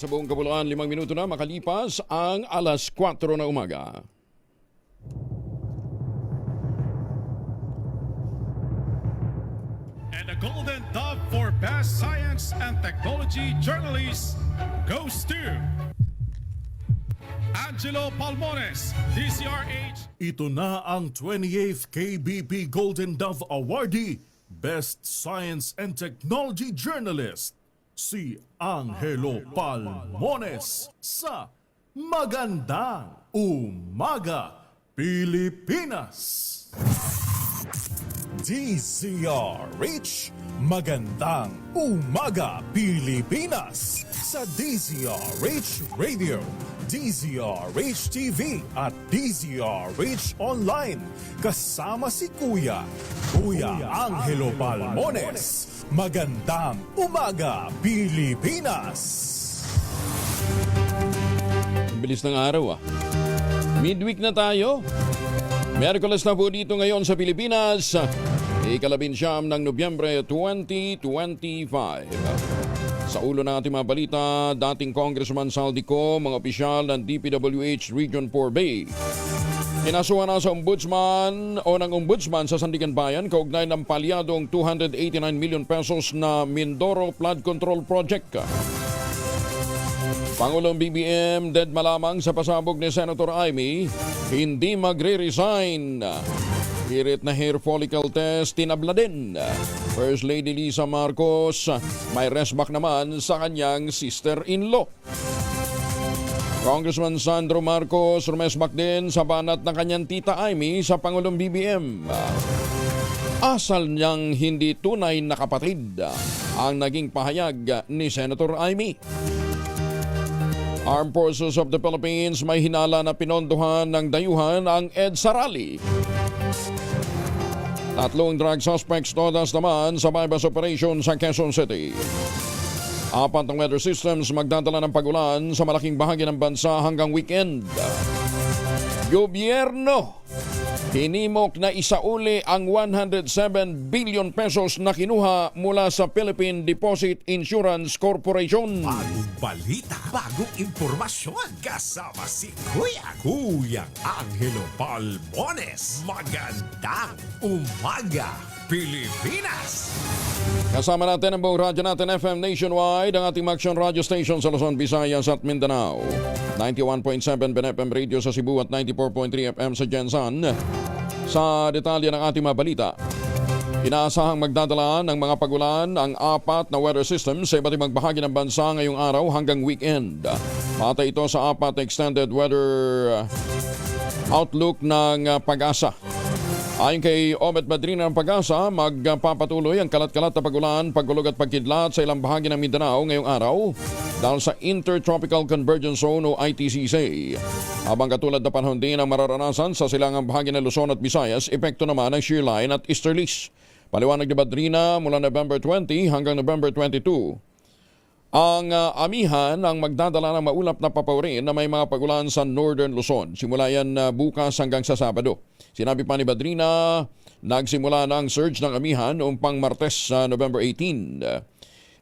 sa buong kabuluhan, 5 minuto na makalipas ang alas 4 na umaga. And the Golden Dove for Best Science and Technology Journalist goes to Angelo Palmones, DCRH. Ito na ang 28th KBP Golden Dove Awardee, Best Science and Technology Journalist, si Angelo Palmones sa Magandang Umaga, Pilipinas! DZRH, Magandang Umaga, Pilipinas! Sa DZRH Radio, DZRH TV at DZRH Online. Kasama si Kuya Angelo Palmones. Magandang Umaga, Pilipinas! Bilis ng araw Midweek na tayo. Miyerkules na po dito ngayon sa Pilipinas. Ikalabinsyam ng Nobyembre 2025. Sa ulo ng ating mga balita, dating Congressman Saldico, mga opisyal ng DPWH Region 4B. Kinasuhan na sa ombudsman ng ombudsman sa Sandigan Bayan kaugnay ng palyadong 289 million pesos na Mindoro Flood Control Project. Pangulong BBM dead malamang sa pasabog ni Senator Amy, hindi magre-resign. Hirit na hair follicle test, tinabla din. First Lady Lisa Marcos, may restback naman sa kanyang sister-in-law. Congressman Sandro Marcos, rumesback din sa banat ng kanyang tita Amy sa Pangulong BBM. Asal niyang hindi tunay na kapatid ang naging pahayag ni Senator Amy. Armed Forces of the Philippines may hinala na pinondohan ng dayuhan ang EDSA rally. Tatlong drug suspects todas naman sa bypass operation sa Quezon City. Apat ng weather systems magdadala ng pagulan sa malaking bahagi ng bansa hanggang weekend. Gobyerno, hinimok na isauli ang 107 billion pesos na kinuha mula sa Philippine Deposit Insurance Corporation. Bagong balita, bagong impormasyon, kasama si Kuya Angelo Palmones. Magandang Umaga, Pilipinas! Kasama natin ang buong radyo natin FM nationwide, ang ating Action Radio Station sa Luzon, Visayas at Mindanao. 91.7 BNFM Radio sa Cebu at 94.3 FM sa Jensan. Sa detalye ng ating mga balita, inaasahang magdadala ng mga pagulan ang apat na weather systems sa iba't ibang bahagi ng bansa ngayong araw hanggang weekend. Patay ito sa apat na extended weather outlook ng Pag-asa. Ayon kay Obet Madrina ng Pag-asa, magpapatuloy ang kalat-kalat na pagulan, pagulog at pagkidlat sa ilang bahagi ng Mindanao ngayong araw dahil sa Intertropical Convergence Zone o ITCZ. Habang katulad na panahon din ang mararanasan sa silangang bahagi ng Luzon at Visayas, epekto naman ng shear line at easterlies. Paliwanag ni Madrina mula November 20 hanggang November 22. Ang amihan ang magdadala ng maulap na papawirin na may mga pagulan sa Northern Luzon. Simula yan bukas hanggang sa Sabado. Sinabi pa ni Badrina, nagsimula na ang surge ng amihan noong pang Martes sa November 18.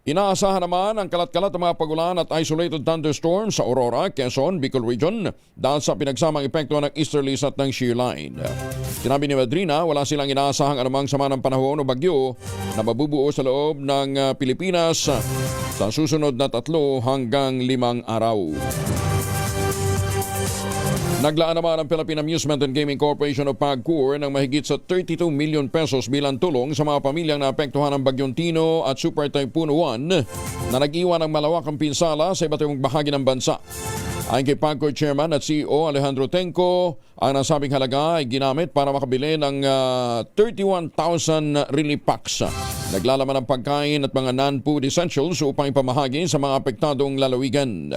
Inaasahan naman ang kalat-kalat ng mga pagulan at isolated thunderstorms sa Aurora, Quezon, Bicol Region dahil sa pinagsamang epekto ng easterlies at ng shear line. Sinabi ni Madrina, wala silang inaasahang anumang sama ng panahon o bagyo na mabubuo sa loob ng Pilipinas sa susunod na 3 hanggang 5 araw. Naglaan naman ang Philippine Amusement and Gaming Corporation of PAGCOR ng mahigit sa 32 million pesos bilang tulong sa mga pamilyang naapektuhan ng Bagyong Tino at Super Typhoon 1 na nag-iwan ng malawakang pinsala sa iba't ibang bahagi ng bansa. Ayon kay PAGCOR Chairman at CEO Alejandro Tenco, ang nasabing halaga ay ginamit para makabili ng 31,000 relief packs. Naglalaman ng pagkain at mga non-food essentials upang ipamahagi sa mga apektadong lalawigan.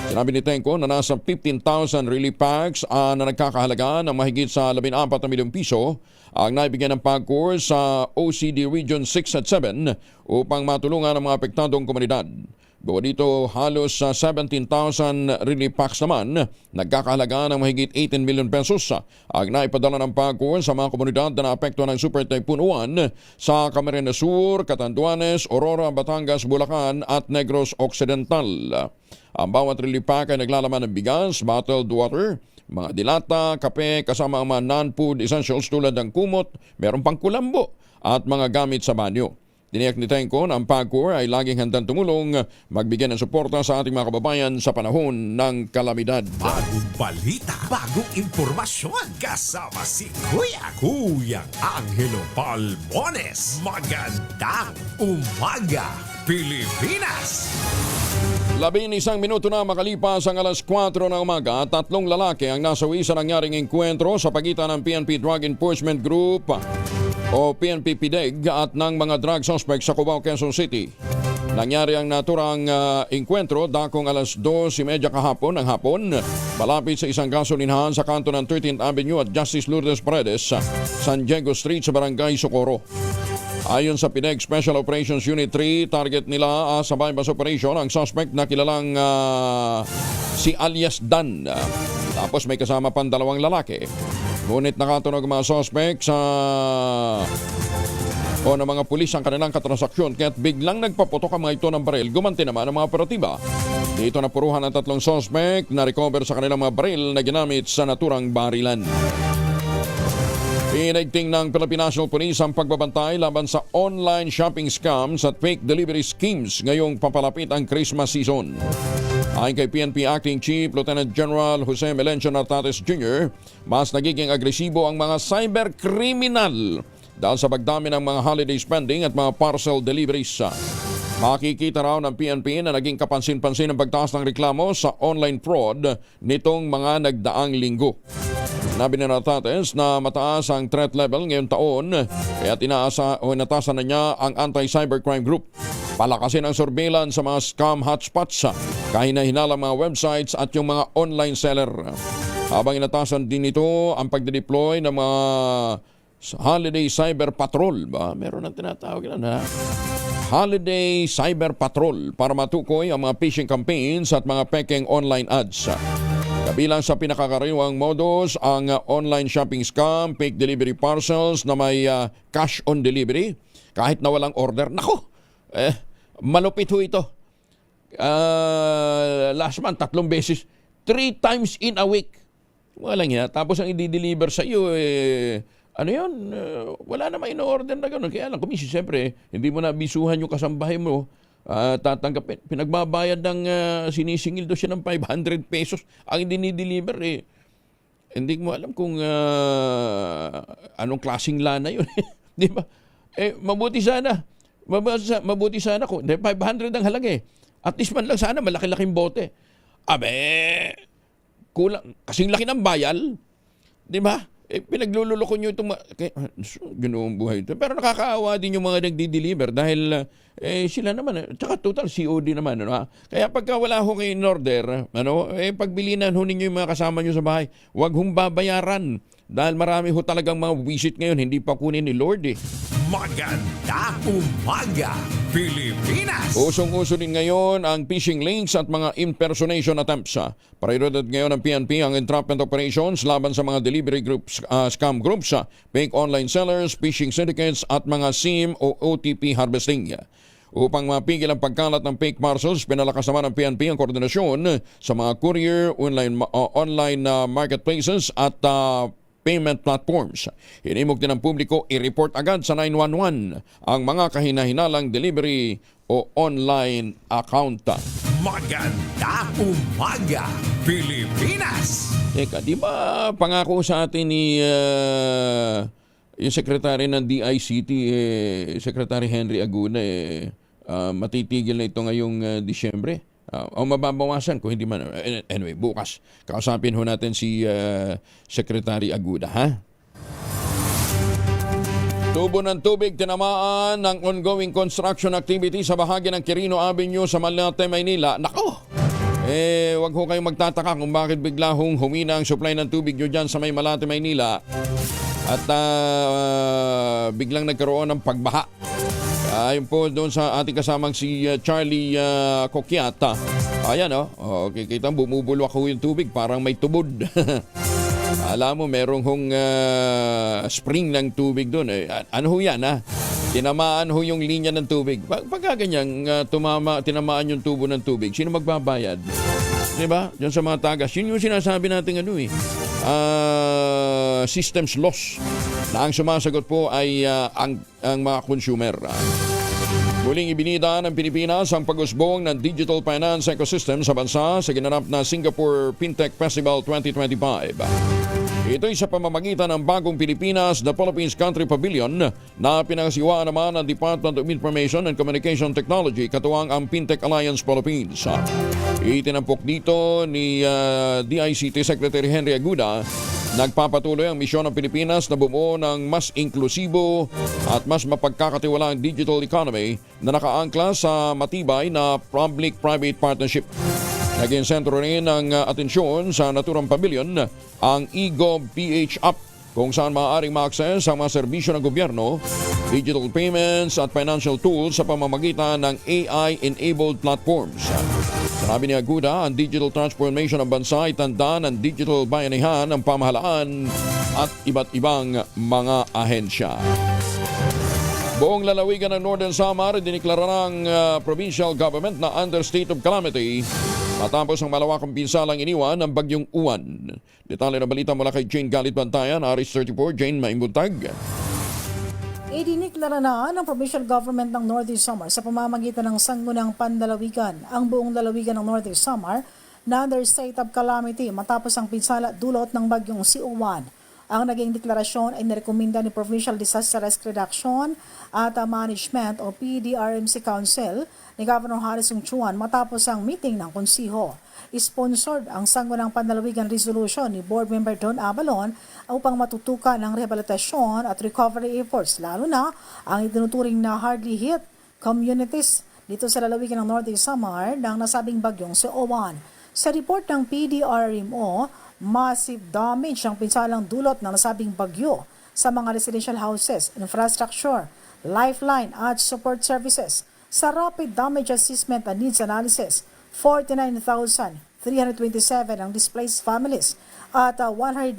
Sinabi ni Tenco na nasa 15,000 relief packs na nagkakahalaga ng mahigit sa 14 na milyong piso ang naibigyan ng PAGCOR sa OCD Region 6 at 7 upang matulungan ang mga apektadong komunidad. Buo dito, halos 17,000 relief packs naman, nagkakahalaga ng mahigit 18 million pesos ang naipadala ng PAGCOR sa mga komunidad na naapektuhan ng Super Typhoon 1 sa Camarines Sur, Catanduanes, Aurora, Batangas, Bulacan at Negros Occidental. Ang bawat relief pack ay naglalaman ng bigas, bottled water, mga dilata, kape, kasama ang mga non-food essentials tulad ng kumot, meron pang kulambo at mga gamit sa banyo. Tiniyak ni Tenko na ang PAGCOR ay laging handang tumulong magbigay ng suporta sa ating mga kababayan sa panahon ng kalamidad. Bagong balita, bagong impormasyon. Kasama si Kuya Angelo Palmones. Magandang umaga, Pilipinas! 11 minuto na makalipas ang alas 4 ng umaga, 3 lalaki ang nasawi sa nangyaring engkwentro sa pagitan ng PNP Drug Enforcement Group o PNP PDEG at ng mga drug suspects sa Cubao, Quezon City. Nangyari ang naturang engkwentro dakong alas 2:30 kahapon ng hapon malapit sa isang gasolinahan sa kanto ng 13th Avenue at Justice Lourdes Paredes sa San Diego Street sa Barangay Socorro. Ayon sa PDEG Special Operations Unit 3, target nila sa bypass operation ang suspect na kilalang si alias Dan. Tapos may kasama pang 2 lalaki. Ngunit nakatunog mga suspect ng mga pulis ang kanilang katransaksyon kaya't biglang nagpaputok ang mga ito ng baril. Gumanti naman ang mga operatiba. Dito napuruhan ang 3 suspect na recover sa kanilang mga baril na ginamit sa naturang barilan. Pinigting ng Philippine National Police ang pagbabantay laban sa online shopping scams at fake delivery schemes ngayong papalapit ang Christmas season. Ayon kay PNP Acting Chief Lieutenant General Jose Melencio Nartates Jr., mas nagiging agresibo ang mga cybercriminal dahil sa pagdami ng mga holiday spending at mga parcel deliveries. Makikita raw ng PNP na naging kapansin-pansin ang pagtaas ng reklamo sa online fraud nitong mga nagdaang linggo. Sinabi ni Nartates na mataas ang threat level ngayong taon kaya inatasan na niya ang anti-cybercrime group. Palakasin ang surveillance sa mga scam hotspots, kahina-hinalang mga websites at yung mga online seller. Habang inatasan din ito ang pagdedeploy ng mga Holiday Cyber Patrol. Meron ang tinatawag na Holiday Cyber Patrol para matukoy ang mga phishing campaigns at mga pekeng online ads. Kabilang sa pinakakaraniwang modus ang online shopping scam, fake delivery parcels na may cash on delivery kahit na walang order. Nako, malupit ho ito. Last month, 3 beses, 3 times in a week. Walang yan. Tapos ang i-deliver sa iyo, ano yun? Wala naman in-order na gano'n. Kaya lang, kumisi, siyempre, hindi mo na bisuhan yung kasambahay mo. Tatanggapin. Pinagbabayad ng sinisingil doon siya ng 500 pesos. Ang dinideliver hindi mo alam kung anong klaseng lana yun. Di ba? Mabuti sana. Mabuti sana kung 500 ang halaga At least man lang sana malaki-laking bote. Kulang. Kasing laki ng bayal. Di ba? Pinaglululoko nyo itong ganoong buhay ito. Pero nakakaawa din yung mga nagdi-deliver dahil sila naman, tsaka total COD naman. Kaya pagka wala ho kayo in order, pagbilinan ho ninyo yung mga kasama nyo sa bahay, huwag hong babayaran. Dahil marami ho talagang mga visit ngayon, hindi pa kunin ni Lord Magandang umaga, Pilipinas! Usong-uso din ngayon ang phishing links at mga impersonation attempts. Prioridad ngayon ng PNP ang entrapment operations laban sa mga delivery groups, scam groups, fake online sellers, phishing syndicates at mga SIM o OTP harvesting. Upang mapigil ang pagkalat ng fake parcels, pinalakas naman ng PNP ang koordinasyon sa mga courier, online marketplaces at payment platforms. Hinimok din ng publiko i-report agad sa 911 ang mga kahina-hinalang delivery o online account. Magandang umaga, Pilipinas! Teka, di ba pangako sa atin ni yung sekretary ng DICT, Secretary Henry Aguna, matitigil na ito ngayong Disyembre? O mababawasan kung hindi man. Anyway, bukas kausapin ho natin si Secretary Aguda, ha? Tubo ng tubig tinamaan ng ongoing construction activity sa bahagi ng Quirino Avenue sa Malate, Maynila. Nako! Wag ho kayong magtataka kung bakit bigla hong humina ang supply ng tubig nyo dyan sa may Malate, Maynila. At biglang nagkaroon ng pagbaha. Ayon po doon sa ating kasamang si Charlie Coquiata. Ayan okay, kita bumubulwak ho yung tubig, parang may tubod. Alam mo, merong hong spring ng tubig doon. Ano ho yan tinamaan ho yung linya ng tubig. Pagka ganyan, tinamaan yung tubo ng tubig, sino magbabayad? Diba? Diyan sa mga tagas. Yun yung sinasabi natin systems loss na ang sumasagot po ay ang mga consumer. Muling ibinida ng Pilipinas ang pag-usbong ng digital finance ecosystem sa bansa sa ginanap na Singapore FinTech Festival 2025. Ito'y sa pamamagitan ng bagong Pilipinas, the Philippines Country Pavilion na pinangasiwaan naman ng Department of Information and Communication Technology katuwang ang FinTech Alliance Philippines. Itinampok dito ni DICT Secretary Henry Aguda, nagpapatuloy ang misyon ng Pilipinas na bumuo ng mas inklusibo at mas mapagkakatiwalaang digital economy na nakaangkla sa matibay na public-private partnership. Naging sentro rin ng atensyon sa naturang pavilion ang eGov PH App kung saan maaaring ma-access ang mga serbisyo ng gobyerno, digital payments at financial tools sa pamamagitan ng AI-enabled platforms. Sinabi ni Aguda, ang digital transformation ng bansa ay tanda ng digital bayanihan ng pamahalaan at iba't ibang mga ahensya. Buong lalawigan ng Northern Samar diniklara ng provincial government na under state of calamity matapos ang malawakang pinsalang iniwan ng bagyong Uwan. Detalye na balita mula kay Jane Galit Bantayan, Aris 34. Jane, maimbutag. Idiniklara na ng provincial government ng Northern Samar sa pamamagitan ng Sangguniang Panlalawigan ang buong lalawigan ng Northern Samar na under state of calamity matapos ang pinsala dulot ng bagyong si Uwan. Ang naging deklarasyon ay nirekomenda ni Provincial Disaster Risk Reduction at Management o PDRMC Council ni Governor Harrison Chuan matapos ang meeting ng konsiho. Sponsored ang Sangguniang Panlalawigan Resolution ni Board Member Don Abalon upang matutukan ang rehabilitasyon at recovery efforts, lalo na ang itinuturing na hardly hit communities dito sa lalawigan ng Northern Samar ng nasabing bagyong si Uwan. Sa report ng PDRMO, massive damage ang pinsalang dulot ng nasabing bagyo sa mga residential houses, infrastructure, lifeline at support services. Sa rapid damage assessment and needs analysis, 49,327 ang displaced families at 119.1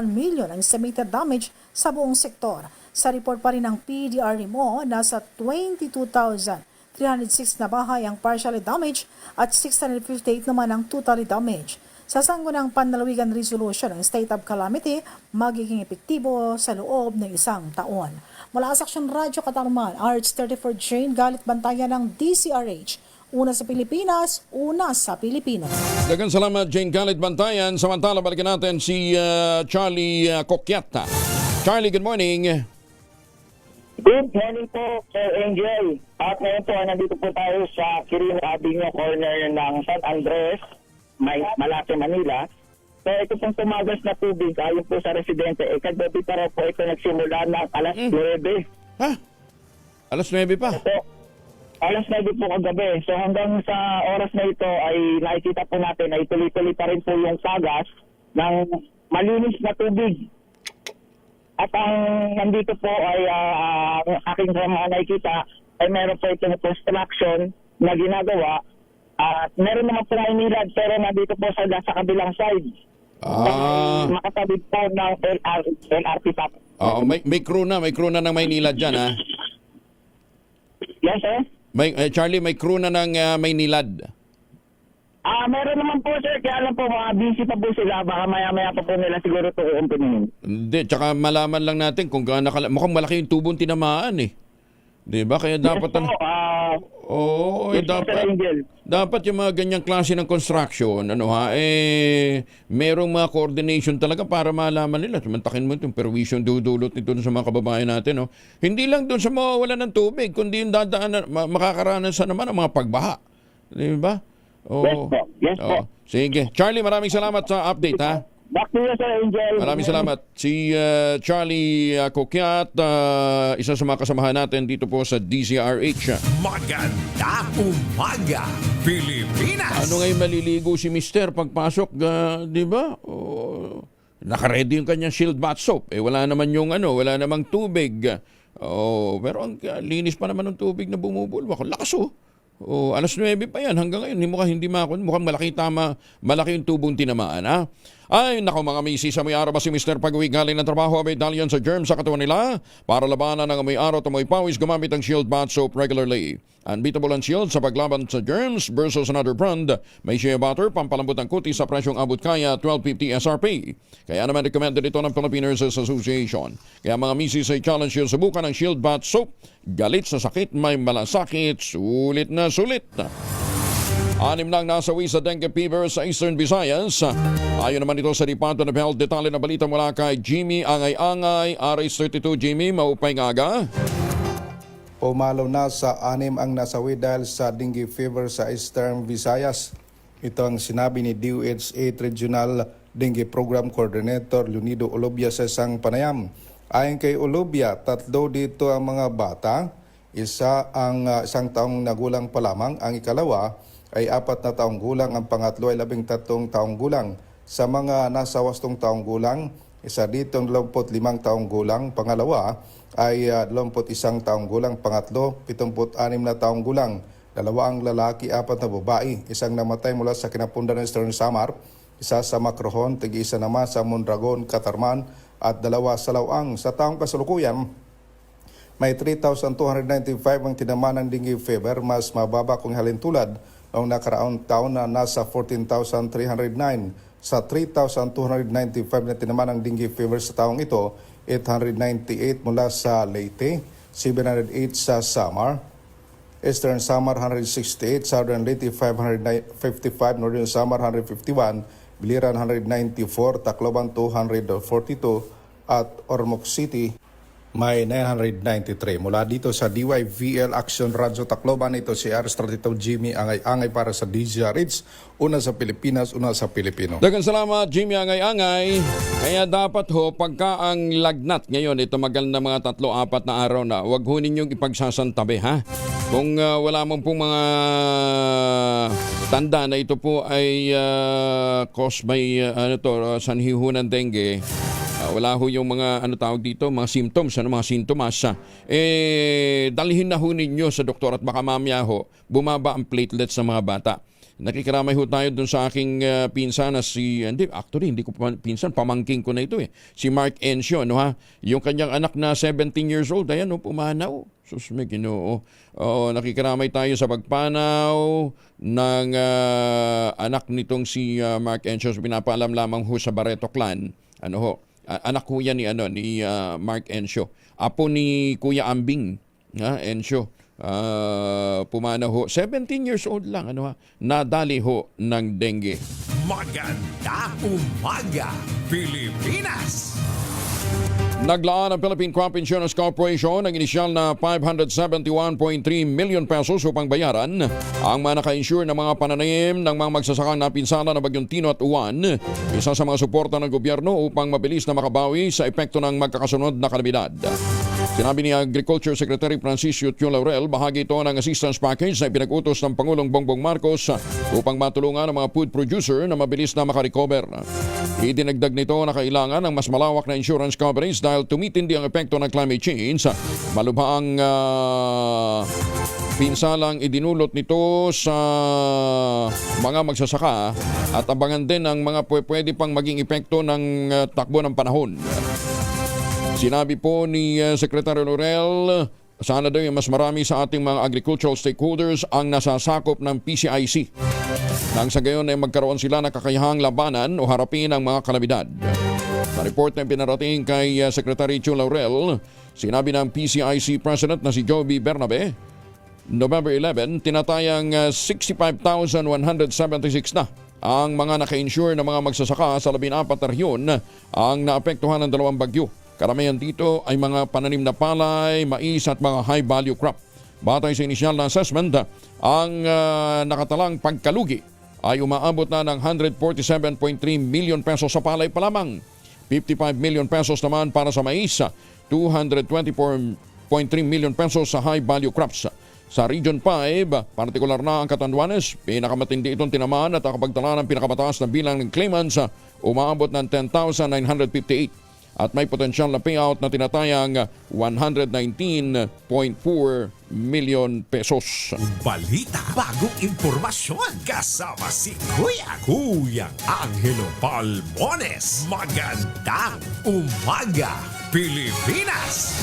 million ang estimated damage sa buong sektor. Sa report pa rin ng PDRMO, nasa 22,306 na bahay ang partially damaged at 658 naman ang totally damaged. Sa Sangguniang Panlalawigan Resolution ng State of Calamity, magiging epektibo sa loob ng isang taon. Mula sa Aksyon Radyo Katarman, RH34 Jane Galit Bantayan ng DCRH. Una sa Pilipinas, una sa Pilipino. Dagan salamat, Jane Galit Bantayan. Samantala, balikan natin si Charlie Coquiata. Charlie, good morning. Good morning po, Sir Angel. At ngayon po, nandito po tayo sa Quirino Avenue corner ng San Andres, Malate, Manila. So ito pong tumagas na tubig ayon po sa residente. Kagabi pa raw po ito nagsimula ng alas 9. Ha? Alas 9 pa? So, alas 9 po kagabi. So hanggang sa oras na ito ay nakikita po natin ay tuloy-tuloy pa rin po yung sagas ng malinis na tubig. At ang nandito po ay aking nakikita ay meron po itong construction na ginagawa. At meron naman po na inilad pero nandito po sa kabilang side. Makatabi po ng LRT top. Oo, may crew na ng Maynila dyan, ha? Yes, sir? Charlie, may crew na ng Maynilad. Meron naman po, sir. Kaya alam po, busy pa po sila. Baka maya-maya pa po nila siguro ito uumpinuhin. Hindi, tsaka malaman lang natin kung mukhang malaki yung tubong tinamaan, eh. Diba? Kaya dapat... Yes po, dapat yung mga ganyang klase ng construction, merong mga coordination talaga para malaman nila. Sumantakin mo itong perwisyon dudulot nito sa mga kababayan natin. No? Hindi lang doon sa mawawala ng tubig, kundi yung dadaan, makakaranas naman ang mga pagbaha. Diba? Yes po. Sige. Charlie, maraming salamat sa update, ha? Back to you, Sir Angel. Maraming salamat. Si Charlie Coquiat, isa sa mga kasamahan natin dito po sa DZRH. Maganda umaga, Pilipinas! Ano ngayon maliligo si Mister pagpasok, di ba? Nakaready yung kanyang shield bath soap. Wala naman wala namang tubig. Pero ang linis pa naman ng tubig na bumubulwak. Lakas, O, alas 9 pa yan. Hanggang ngayon, mukhang malaki yung tubong tinamaan, ha? Ay, nako mga misis, sa may araw ba si Mr. Pag-uwi galing ng trabaho, may dalyan sa germs sa katawan nila? Para labanan ng amoy araw at amoy pawis, gumamit ang Shield Bath Soap regularly. Unbeatable ang Shield sa paglaban sa germs versus another brand. May shea butter, pampalambot ng kutis sa presyong abot kaya, 12.50 SRP. Kaya naman recommended ito ng Philippine Nurses Association. Kaya mga misis ay challenge yun, subukan ang Shield Bath Soap. Galit sa sakit, may malasakit, sulit na sulit. 6 nang nasawi sa dengue fever sa Eastern Visayas. Ayon naman ito sa Department of Health, detalye na balita mula kay Jimmy Angay-Angay, RH32. Jimmy, maupay nga aga. Pumalaw na sa 6 ang nasawi dahil sa dengue fever sa Eastern Visayas. Ito ang sinabi ni DOH-8 Regional Dengue Program Coordinator Leonido Olobia sa isang panayam. Ayon kay Olobia, 3 dito ang mga bata, isa ang 1 taong nagulang pa lamang, ang ikalawa ay 4 na taong gulang, ang pangatlo ay 13 taong gulang. Sa mga nasa 8 taong gulang, isa dito ang 25 taong gulang, pangalawa ay 21 taong gulang, pangatlo 76 na taong gulang. 2 ang lalaki, 4 na babae, isang namatay mula sa kinapundan ng Eastern Samar, isa sa Macrohon, tig-isa naman sa Mondragon, Catarman, at 2 sa Lawang. Sa taong kasalukuyan, may 3,295 ang tinamaan ng dengue fever, mas mababa kung halintulad noong nakaraang taon na nasa 14,309. Sa 3,295 na tinamaan ng dengue fever sa taong ito, 898 mula sa Leyte, 708 sa Samar, Eastern Samar 168, Southern Leyte 555, Northern Samar 151, Biliran 194, Tacloban 242, at Ormoc City may 993. Mula dito sa DYVL Action Radyo Tacloban, ito si RH32 Jimmy Angay-Angay para sa DZRH. Una sa Pilipinas, una sa Pilipino. Daghang salamat, Jimmy Angay-Angay. Kaya dapat ho, pagka ang lagnat ngayon, ito magal na mga 3-4 na araw na, huwag ho ninyong ipagsasantabi, ha? Kung wala mong pong mga tanda na ito po ay cause by sanhiho ng dengue, wala ho yung mga mga symptoms, mga sintomas, dalhin na ho ninyo sa doktor at baka mamaya ho, bumaba ang platelets sa mga bata. Nakikiramay ho tayo dun sa aking pinsan na hindi ko pinsan, pamangking ko na ito si Mark Encio, yung kanyang anak na 17 years old, ayan pumanaw. Sus, may Ginoo. Nakikiramay tayo sa pagpanaw ng anak nitong si Mark Encio. Pinapaalam lamang ho sa Barreto clan. Anak ko yan ni Mark Encio. Apo ni Kuya Ambing, Encio. Pumanaw ho. 17 years old lang, nadali ho ng dengue. Maganda umaga, Pilipinas! Naglaan ang Philippine Crop Insurance Corporation ng inisyal na 571.3 million pesos upang bayaran ang mga naka-insure ng mga pananim ng mga magsasakang napinsala ng Bagyong Tino at Uwan, isa sa mga suporta ng gobyerno upang mabilis na makabawi sa epekto ng magkakasunod na kalamidad. Sinabi ni Agriculture Secretary Francisco Q. Laurel, bahagi ito ng assistance package na ipinag-utos ng Pangulong Bongbong Marcos upang matulungan ang mga food producer na mabilis na makarecover. Idinagdag nito na kailangan ng mas malawak na insurance coverage dahil tumitindi ang epekto ng climate change. Malubhaang pinsalang idinulot nito sa mga magsasaka at abangan din ang mga pwede pang maging epekto ng takbo ng panahon. Sinabi po ni Secretary Laurel, sana daw mas marami sa ating mga agricultural stakeholders ang nasasakop ng PCIC. Nang sa gayon ay magkaroon sila ng kakayahang labanan o harapin ang mga kalamidad. Sa report na pinarating kay Secretary Chu Laurel, sinabi ng PCIC President na si Joby Bernabe, November 11, tinatayang 65,176 na ang mga naka-insure na mga magsasaka sa 14 na rehiyon ang naapektuhan ng 2 bagyo. Karamihan dito ay mga pananim na palay, mais at mga high-value crop. Batay sa inisyal na assessment, ang nakatalang pagkalugi ay umaabot na ng 147.3 million pesos sa palay pa lamang. 55 million pesos naman para sa mais, 224.3 million pesos sa high-value crops. Sa Region 5, partikular na ang Catanduanes, pinakamatindi itong tinamaan at nakapagtala ng pinakamataas na bilang ng claimants, umaabot ng 10,958. at may potensyal na payout na tinatayang 119.4 million pesos. Balita, bagong impormasyon, kasama si Kuyang Angelo Palmones. Magandang umaga, Pilipinas!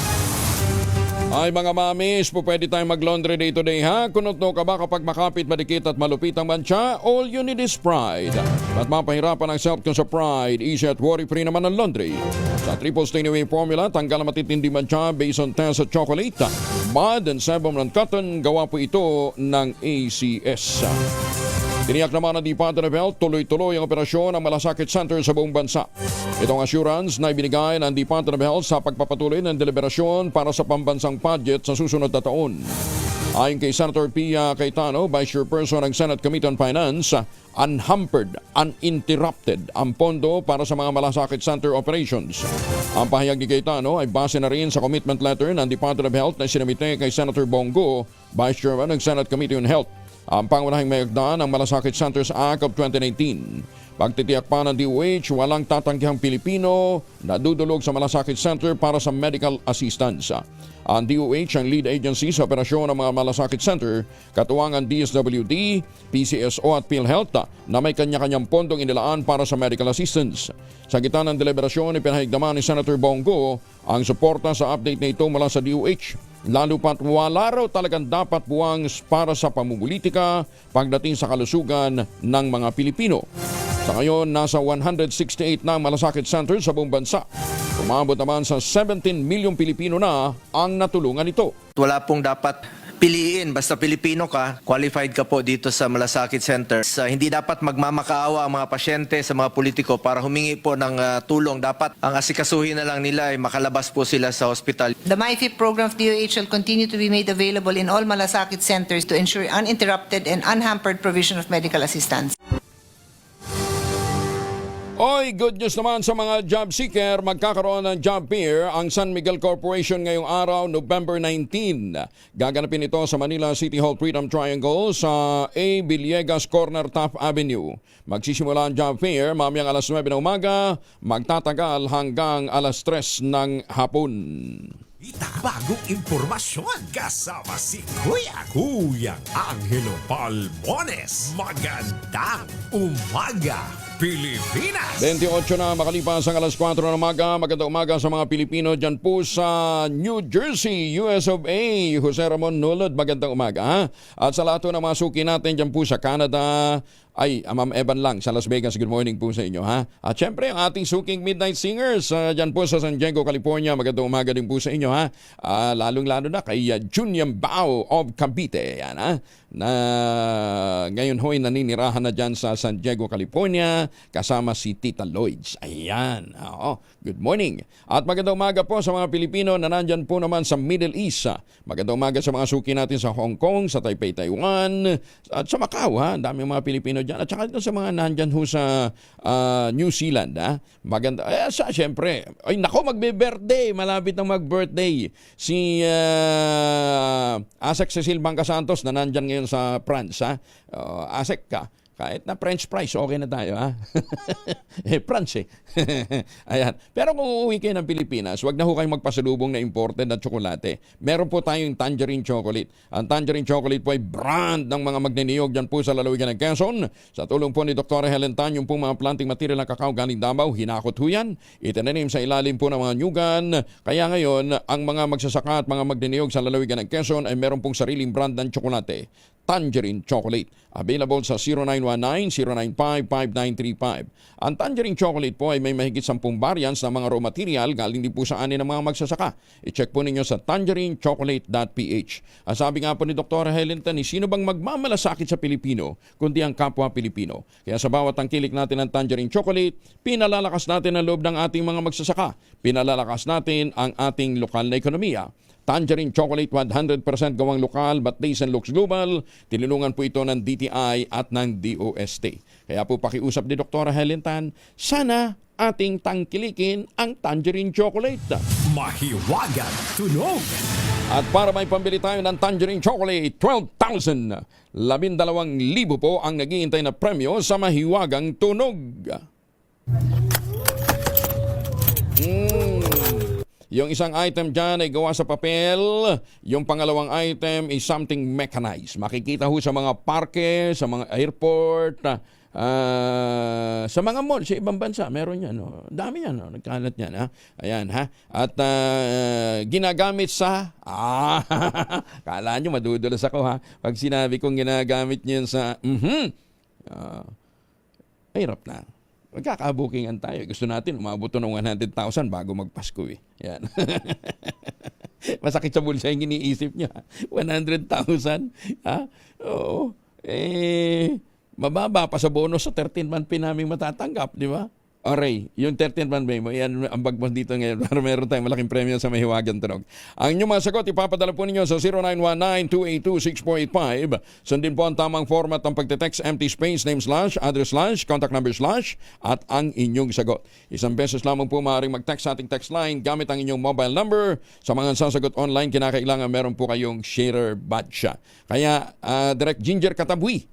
Ay mga mamis, po pwede tayong mag-laundry day today ha? Kunot-no ka ba kapag makapit, madikit at malupit ang mancha? All you need is Pride. At mapahirapan ang self sa Pride, easy at worry-free naman ang laundry. Sa triple stain away formula, tanggal ang matitindi mancha based on test at chocolate, mud and sebum ng cotton, gawa po ito ng ACS. Tiniyak naman ng Department of Health, tuloy-tuloy ang operasyon ng malasakit center sa buong bansa. Itong assurance na ibinigay ng Department of Health sa pagpapatuloy ng deliberasyon para sa pambansang budget sa susunod na taon. Ayon kay Senator Pia Cayetano, Vice Chairperson ng Senate Committee on Finance, unhampered, uninterrupted ang pondo para sa mga malasakit center operations. Ang pahayag ni Cayetano ay base na rin sa commitment letter ng Department of Health na sinamite kay Senator Bongo, Vice Chairman ng Senate Committee on Health. Ang pangunahing mayagda ng Malasakit Centers Act of 2019. Pagtitiyak pa ng DOH, walang tatanggihang Pilipino na dudulog sa Malasakit Center para sa medical assistance. Ang DOH ang lead agency sa operasyon ng mga Malasakit Center, katuwang ang DSWD, PCSO at PhilHealth na may kanya-kanyang pondong inilaan para sa medical assistance. Sa gitna ng deliberasyon, ipinahayag naman ni Senator Bongo ang suporta sa update na ito mula sa DOH. Lalo pat wala raw talagang dapat buwang para sa pamumulitika pagdating sa kalusugan ng mga Pilipino. Sa ngayon, nasa 168 na malasakit centers sa buong bansa. Umabot naman sa 17 milyong Pilipino na ang natulungan ito. Wala pong dapat piliin. Basta Pilipino ka, qualified ka po dito sa Malasakit Center. Hindi dapat magmamakaawa ang mga pasyente sa mga politiko para humingi po ng tulong. Dapat ang asikasuhin na lang nila ay makalabas po sila sa hospital. The MyFit program of DOH will continue to be made available in all Malasakit centers to ensure uninterrupted and unhampered provision of medical assistance. Oy, good news naman sa mga job seeker. Magkakaroon ng job fair ang San Miguel Corporation ngayong araw, November 19. Gaganapin ito sa Manila City Hall Freedom Triangle sa A. Villegas Corner, Taft Avenue. Magsisimula ang job fair mamayang alas 9 ng umaga, magtatagal hanggang alas 3 ng hapon. Bagong impormasyon, kasama si Kuyang Angelo Palmones. Magandang umaga, Pilipinas! 28 na makalipas ang alas 4 ng umaga. Magandang umaga sa mga Pilipino dyan po sa New Jersey, US of A. Jose Ramon Nulod, magandang umaga. Ha? At sa lahat ng mga suki natin dyan po sa Canada, ay, Ma'am Evan lang sa Las Vegas, good morning po sa inyo. Ha? At syempre, ang ating suking Midnight Singers dyan po sa San Diego, California, magandang umaga din po sa inyo. Ha? Lalong-lalo na kay Junior Bao of Cavite. Yan, ha? Na ngayon ho'y naninirahan na dyan sa San Diego, California, kasama si Tita Lloyds. Ayan. Oo. Good morning. At magandang umaga po sa mga Pilipino na nandyan po naman sa Middle East. Magandang umaga sa mga suki natin sa Hong Kong, sa Taipei, Taiwan, at sa Macau. Ha? Dami mga Pilipino dyan. At saka dito sa mga nandyan ho sa New Zealand. Ha? Maganda. Siyempre, ay nako, magbe-birthday. Malapit na mag-birthday. Si Asek Cecil Bangka Santos na nandyan ngayon sa France. Ha? Asek ka. Kahit na French fries, okay na tayo, ha? France, eh. Ayan. Pero kung uuwi kayo ng Pilipinas, wag na ho kayong magpasalubong na imported na tsokolate. Meron po tayong tangerine chocolate. Ang tangerine chocolate po ay brand ng mga magniniyog dyan po sa lalawigan ng Quezon. Sa tulong po ni Dr. Helen Tan, yung pong mga planting material ng kakao galing Davao, hinakot ho yan. Itinanim sa ilalim po ng mga nyugan. Kaya ngayon, ang mga magsasaka at mga magniniyog sa lalawigan ng Quezon ay meron pong sariling brand ng tsokolate. Tangerine Chocolate. Available sa 0919-095-5935. Ang Tangerine Chocolate po ay may mahigit 10 variants ng mga raw material galing din po sa ani ng mga magsasaka. I-check po ninyo sa tangerinechocolate.ph. Ang sabi nga po ni Dr. Helen Tan, sino bang magmamalasakit sa Pilipino kundi ang kapwa Pilipino? Kaya sa bawat tangkilik natin ng Tangerine Chocolate, pinalalakas natin ang loob ng ating mga magsasaka. Pinalalakas natin ang ating lokal na ekonomiya. Tangerine Chocolate, 100% gawang lokal but tastes and looks global. Tinulungan po ito ng DTI at ng DOST. Kaya po pakiusap ni Dr. Helen Tan, sana ating tangkilikin ang Tangerine Chocolate. Mahiwagang tunog! At para may pambili tayo ng Tangerine Chocolate, 12,000. 12,000 po ang naghihintay na premyo sa Mahiwagang Tunog. Yung isang item dyan ay gawa sa papel. Yung pangalawang item is something mechanized. Makikita ho sa mga parke, sa mga airport, sa mga mall, sa ibang bansa, meron yan. No? Dami yan, no? Nagkalat yan. Ha? Ayan, ha? At ginagamit sa... kala nyo, madudulas ako, ha? Pag sinabi kong ginagamit niyan sa... hirap na. Magkakabukingan tayo. Gusto natin, umabot to ng 100,000 bago magpasko eh. Yan. Masakit sa bulsa yung iniisip niya. 100,000? Ha? Oo. Mababa pa sa bonus sa 13-month pay namin matatanggap, di ba? Aray, yung 13-month pay mo, yan ang bagmas dito ngayon para meron tayong malaking premyo sa Mahiwagang Tunog. Ang inyong mga sagot, ipapadala po ninyo sa 0919-282-6485. Sundin po ang tamang format ng pagte-text, empty space, name slash, address slash, contact number slash, at ang inyong sagot. Isang beses lamang po maaaring mag-text sa ating text line gamit ang inyong mobile number. Sa mga sasagot online, kinakailangan meron po kayong sharer badge. Kaya, Direct Ginger Katabwi,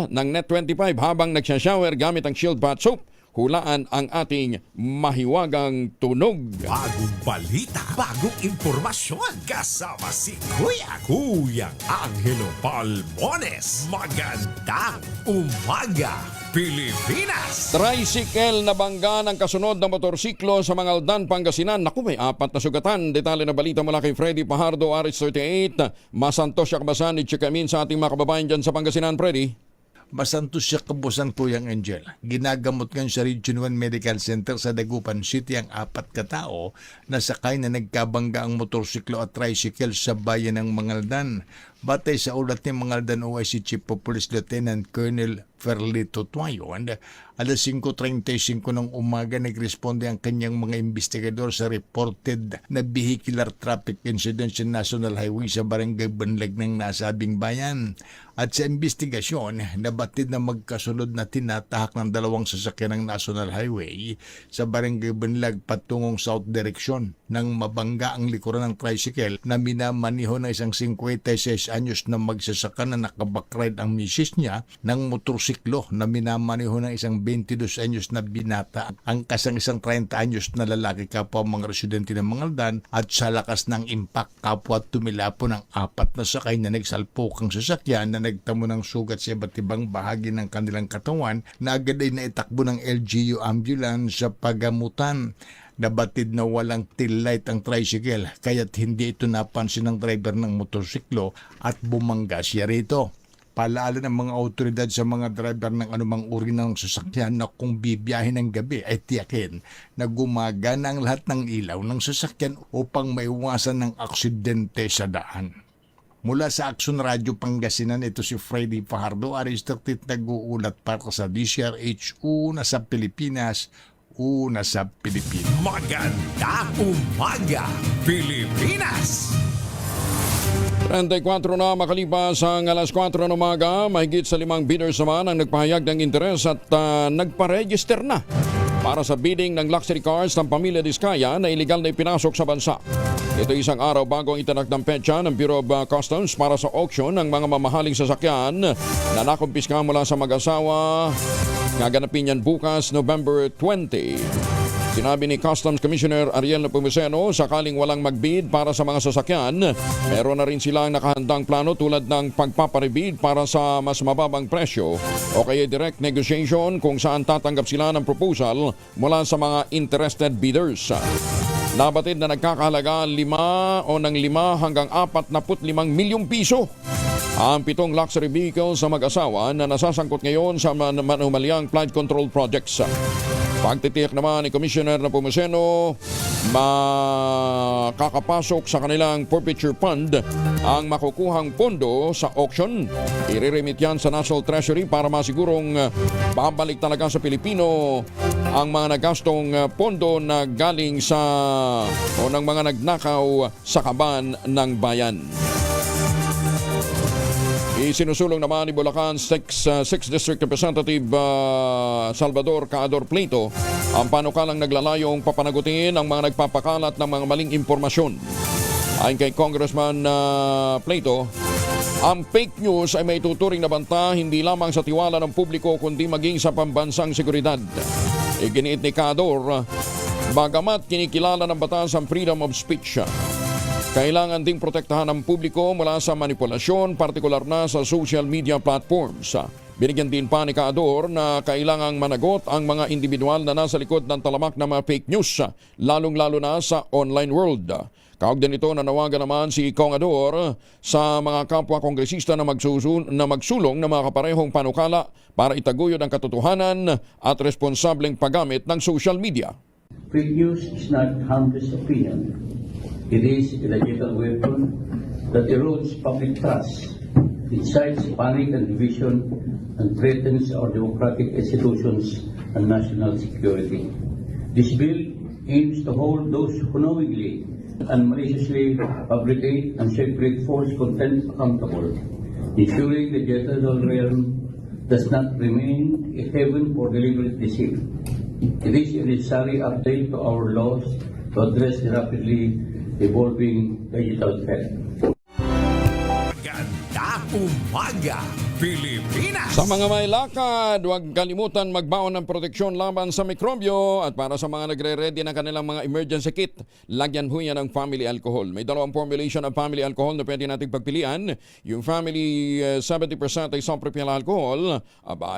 ng Net25 habang nagsashower gamit ang Shield Bath Soap, hulaan ang ating mahiwagang tunog. Bagong balita, bagong impormasyon. Kasama si Kuya Angelo Palmones. Magandang umaga, Pilipinas! Tricycle na bangga ng kasunod na motorsiklo sa Mangaldan, Pangasinan. Naku, may 4 na sugatan. Detalye na balita mula kay Freddy Pajardo, RH38. Masantos siya kabasan ni Chikamin sa ating mga kababayan dyan sa Pangasinan, Freddy. Masantos siya kabusan Kuyang Angel. Ginagamot ngayon sa Region 1 Medical Center sa Dagupan City ang 4 katao na sakay na nagkabangga ang motorsiklo at tricycle sa bayan ng Mangaldan. Batay sa ulat ni Mangaldan OIC Chief of Police Lieutenant Colonel Ferlito Tuayon, alas 5:35 ng umaga nagresponde ang kanyang mga investigador sa reported na vehicular traffic incident sa National Highway sa Barangay Banlag ng nasabing bayan. At sa investigasyon, nabatid na magkasunod na tinatahak ng 2 sasakyan ng National Highway sa Barangay Banlag patungong south direction nang mabangga ang likuran ng tricycle na minamaniho ng isang 56 anyos na magsasaka na nakabakride ang misis niya ng motorsiklo na minamaniho ng isang 22 anyos na binata ang kasang isang 30 anyos na lalaki kapwa mga residente ng Mangaldan at sa lakas ng impact kapwa tumilapo ng 4 na sakay na nagsalpokang sasakyan na nagtamo ng sugat sa iba't ibang bahagi ng kanilang katawan na agad ay naitakbo ng LGU ambulance sa pagamutan. Nabatid na walang tail light ang tricycle kaya't hindi ito napansin ng driver ng motorsiklo at bumangga siya rito. Palaala ng mga otoridad sa mga driver ng anumang uri ng sasakyan na kung bibiyahin ng gabi ay tiyakin na gumagana ang lahat ng ilaw ng sasakyan upang maiwasan ng aksidente sa daan. Mula sa Action Radio Pangasinan, ito si Freddy Fajardo, RH38 nag-uulat para sa DCRH, una sa Pilipinas, una sa Pilipinas. Magandang umaga, Pilipinas! 34 na makalipas ang alas 4 ng umaga, mahigit sa 5 bidders naman ang nagpahayag ng interes at nagpa-register na para sa bidding ng luxury cars ng Pamilya Diskaya na iligal na ipinasok sa bansa. Ito isang araw bago ang itanak ng petsa ng Bureau of Customs para sa auction ng mga mamahaling sasakyan na nakumpiska mula sa mag-asawa. Gaganapin yan bukas, November 20. Sinabi ni Customs Commissioner Ariel Nepomuceno, sakaling walang magbid para sa mga sasakyan, meron na rin silang nakahandang plano tulad ng pagpaparebid para sa mas mababang presyo o kaya direct negotiation kung saan tatanggap sila ng proposal mula sa mga interested bidders. Nabatid na nagkakahalaga 5 hanggang 45 milyong piso ang 7 luxury vehicles sa mag-asawa na nasasangkot ngayon sa manumalyang flood control projects. Pagtitiyak naman ni Commissioner Nepomuceno, makakapasok sa kanilang forfeiture fund ang makukuhang pondo sa auction. Iriremit yan sa National Treasury para masigurong babalik talaga sa Pilipino ang mga nagastong pondo na galing sa o ng mga nagnakaw sa kaban ng bayan. Isinusulong naman ni Bulacan 6 District Representative Salvador Caador Pleito ang panukalang naglalayong papanagutin ang mga nagpapakalat ng mga maling impormasyon. Ayon kay Congressman Pleito, ang fake news ay may tuturing na banta hindi lamang sa tiwala ng publiko kundi maging sa pambansang seguridad. Iginiit ni Caador, Bagamat kinikilala ng batas ang freedom of speech, kailangan ding protektahan ang publiko mula sa manipulasyon, partikular na sa social media platforms. Binigyan din pa ni Kaador na kailangang managot ang mga individual na nasa likod ng talamak ng mga fake news, lalong-lalo na sa online world. Kaugdan nito, nanawagan naman si Kong Ador sa mga kapwa kongresista na magsulong ng mga kaparehong panukala para itaguyod ang katotohanan at responsableng paggamit ng social media. Fake news is not harmless opinion. It is a lethal weapon that erodes public trust, incites panic and division, and threatens our democratic institutions and national security. This bill aims to hold those who knowingly and maliciously fabricate and circulate false content accountable, ensuring the digital realm does not remain a haven for deliberate deceit. It is a necessary update to our laws to address the rapidly evolving digital threat. Magandang umaga, Pilipinas! Sa mga may lakad, huwag kalimutan magbaon ng proteksyon laban sa mikrobyo at para sa mga nagre-ready ng kanilang mga emergency kit, lagyan ho yan ng family alcohol. May dalawang formulation ng family alcohol na pwede nating pagpilian. Yung family 70% isopropyl alcohol,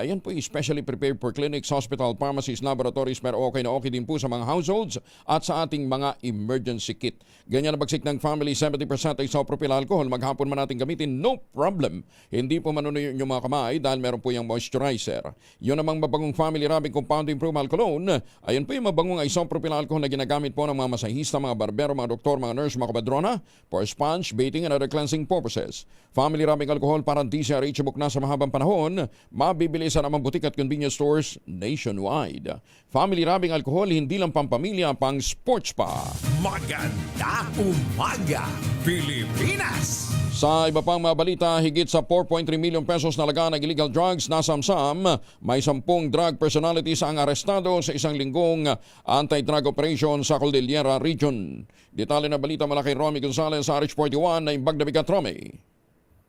yan po especially prepared for clinics, hospital, pharmacies, laboratories, pero okay na okay din po sa mga households at sa ating mga emergency kit. Ganyan na bagsik ng family 70% isopropyl alcohol, maghapon man natin gamitin, no problem. Hindi po manunuyo yung mga kamay dahil meron po yung moisturizer. Yun namang mabangong family rubbing compound improvement cologne. Ayun po yung mabangong isopropyl alcohol na ginagamit po ng mga masahista, mga barbero, mga doktor, mga nurse, mga kabadrona for sponge, bathing, and other cleansing purposes. Family rubbing alcohol para DCRH book na sa mahabang panahon. Mabibili sa namang butik at convenience stores nationwide. Family rubbing alcohol, hindi lang pampamilya, pang sports pa. Magandang umaga, Pilipinas! Sa iba pang mga balita, higit sa 4.3 million pesos na laga ng illegal drugs nasamsam. May 10 drug personalities ang arestado sa isang linggong anti-drug operation sa Cordillera Region. Detalye na balita mula kay Romy Gonzalez sa RH41 na Imbag na Bigat, Romy.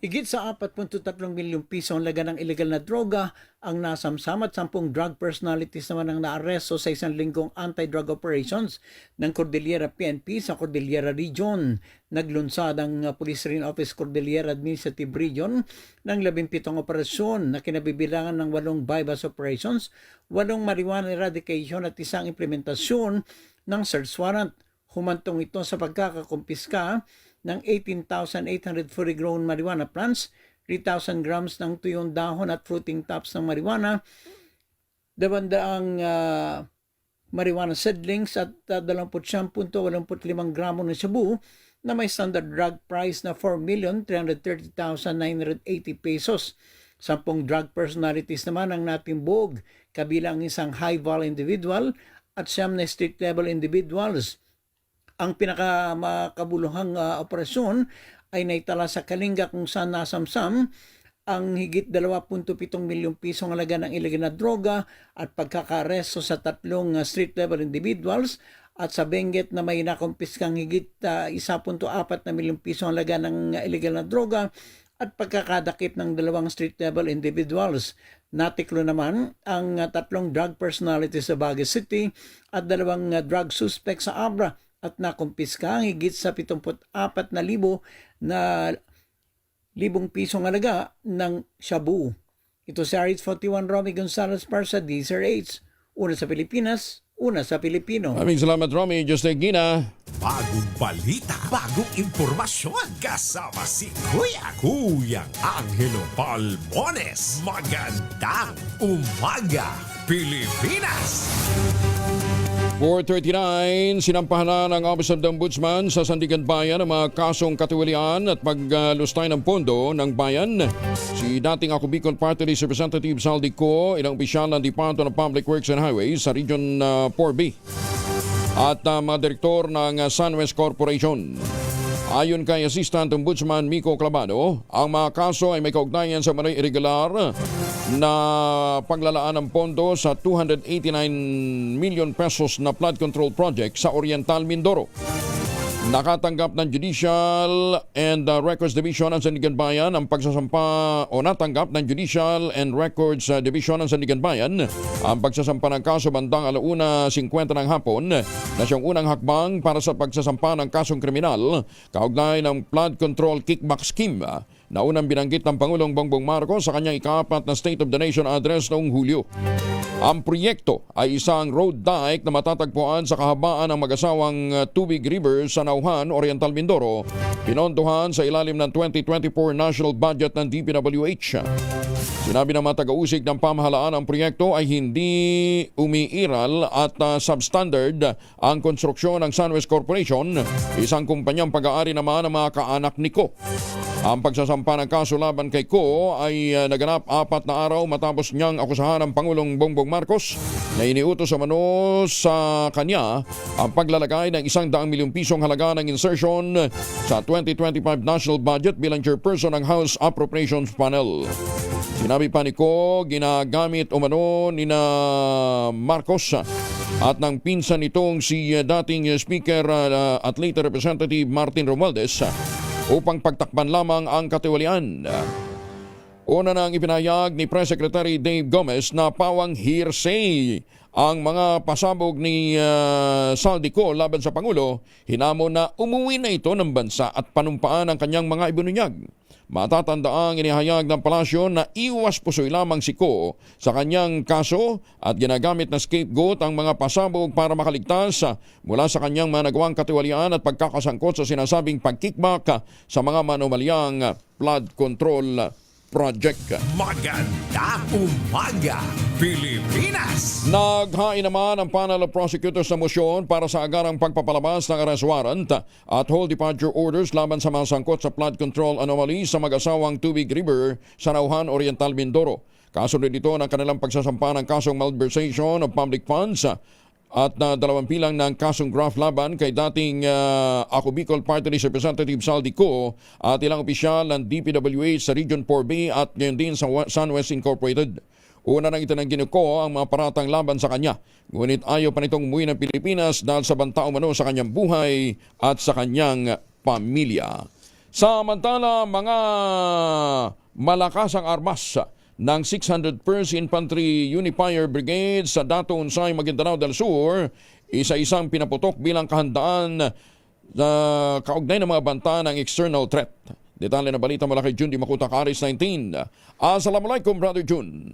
Higit sa 4.3 milyong piso ang laga ng illegal na droga ang nasamsam at 10 drug personalities naman ang naaresto sa isang linggong anti-drug operations ng Cordillera PNP sa Cordillera Region. Naglunsad ang Police Ring Office Cordillera Administrative Region ng 17 operasyon na kinabibilangan ng 8 bypass operations, 8 marijuana eradication at isang implementasyon ng search warrant. Humantong ito sa pagkakakumpiska ng 18,840 grown marijuana plants, 3,000 grams ng tuyong dahon at fruiting tops ng marijuana, 200 marijuana seedlings at 29.85 gramo ng shabu na may standard drug price na 4,330,980 pesos. 10 drug personalities naman ang natimbog, kabilang isang high-vol individual at 9 na street-level individuals. Ang pinakamakabuluhang operasyon ay naitala sa Kalinga kung saan nasamsam ang higit 2.7 milyong pisong halaga ng illegal na droga at pagkakaresto sa 3 street-level individuals at sa Benguet na may nakumpiskang higit 1.4 na milyong pisong halaga ng illegal na droga at pagkakadakip ng 2 street-level individuals. Natiklo naman ang 3 drug personalities sa Baguio City at 2 drug suspects sa Abra at nakumpiska ang higit sa 74,000 na libong pisong halaga ng shabu. Ito si RH41 Romy Gonzalez para sa DZRH. Una sa Pilipinas, una sa Pilipino. Maraming salamat, Romy. Just like Gina. Bagong balita, bagong impormasyon. Kasama si Kuya Angelo Palmones. Magandang umaga, Pilipinas! 4:39, sinampahan na ng Office of the Ombudsman sa Sandigan Bayan ang mga kasong katiwalian at paglustay ng pondo ng bayan. Si dating Ako Bicol Party List Representative Saldi Co, ilang opisyal ng Department of Public Works and Highways sa Region 4B at mga direktor ng Sunwest Corporation. Ayon kay Assistant Ombudsman Miko Clavado, ang mga kaso ay may kaugnayan sa mga irregular na paglalaan ng pondo sa 289 million pesos na flood control project sa Oriental Mindoro. Nakatanggap ng Judicial and Records Division ng Sandigan Bayan ang pagsasampa o natanggap ng Judicial and Records Division ng Sandigan Bayan ang pagsasampa ng kaso bandang 1:50 ng hapon na siyang unang hakbang para sa pagsasampa ng kasong kriminal kaugnay ng flood control kickback scheme na unang binanggit ng Pangulong Bongbong Marcos sa kanyang ika-4 na State of the Nation address noong Hulyo. Ang proyekto ay isang road dike na matatagpuan sa kahabaan ng mag-asawang Tubig River sa Nauhan, Oriental Mindoro, pinondohan sa ilalim ng 2024 national budget ng DPWH. Sinabi ng mga taga-usig ng pamahalaan ang proyekto ay hindi umiiral at substandard ang konstruksyon ng Sunwest Corporation, isang kumpanyang pag-aari naman ng mga kaanak ni Ko. Ang pagsasampa ng kaso laban kay Ko ay naganap 4 na araw matapos niyang akusahan ng Pangulong Bongbong Marcos na iniutos umano sa kanya ang paglalagay ng 100 milyong pisong halaga ng insertion sa 2025 national budget bilang chairperson ng House Appropriations Panel. Sinabi pa ni Ko, ginagamit umano ni na Marcos at ng pinsan nitong si dating Speaker at later Representative Martin Romualdez upang pagtakpan lamang ang katiwalian. Una nang ipinahayag ni Press Secretary Dave Gomez na pawang hearsay ang mga pasabog ni Saldico laban sa Pangulo, hinamon na umuwi na ito ng bansa at panumpaan ang kanyang mga ibinunyag. Matatandaang inihayag ng palasyo na iwas pusoy lamang si Ko sa kanyang kaso at ginagamit na scapegoat ang mga pasabog para makaligtas mula sa kanyang mga nagawang katiwalian at pagkakasangkot sa sinasabing pagkickback sa mga manomalyang flood control project. Magandang umaga, Pilipinas! Naghain naman ang panel of prosecutors na motion para sa agarang pagpapalabas ng arrest warrant at hold departure orders laban sa mga sangkot sa flood control anomalies sa mag-asawang Tubig River sa Nauhan, Oriental Mindoro. Kasunod dito ng kanilang pagsasampa ng kasong malversation of public funds at 2 pilang ng kasong graft laban kay dating Ako Bicol Party List Representative Saldico at ilang opisyal ng DPWH sa Region 4B at ngayon din sa Sunwest Incorporated. Una nang itinanggi ko ang mga paratang laban sa kanya. Ngunit ayaw pa nitong umuwi ng Pilipinas dahil sa banta umano sa kanyang buhay at sa kanyang pamilya. Samantala, mga malakas ang armas ng 601st Infantry Unifier Brigade sa Dato Unsay, Maguindanao del Sur, isa-isang pinaputok bilang kahandaan na kaugnay ng mga banta ng external threat. Detalye na balita mula kay Jun Di Makuta, Karis 19. Assalamualaikum, Brother Jun.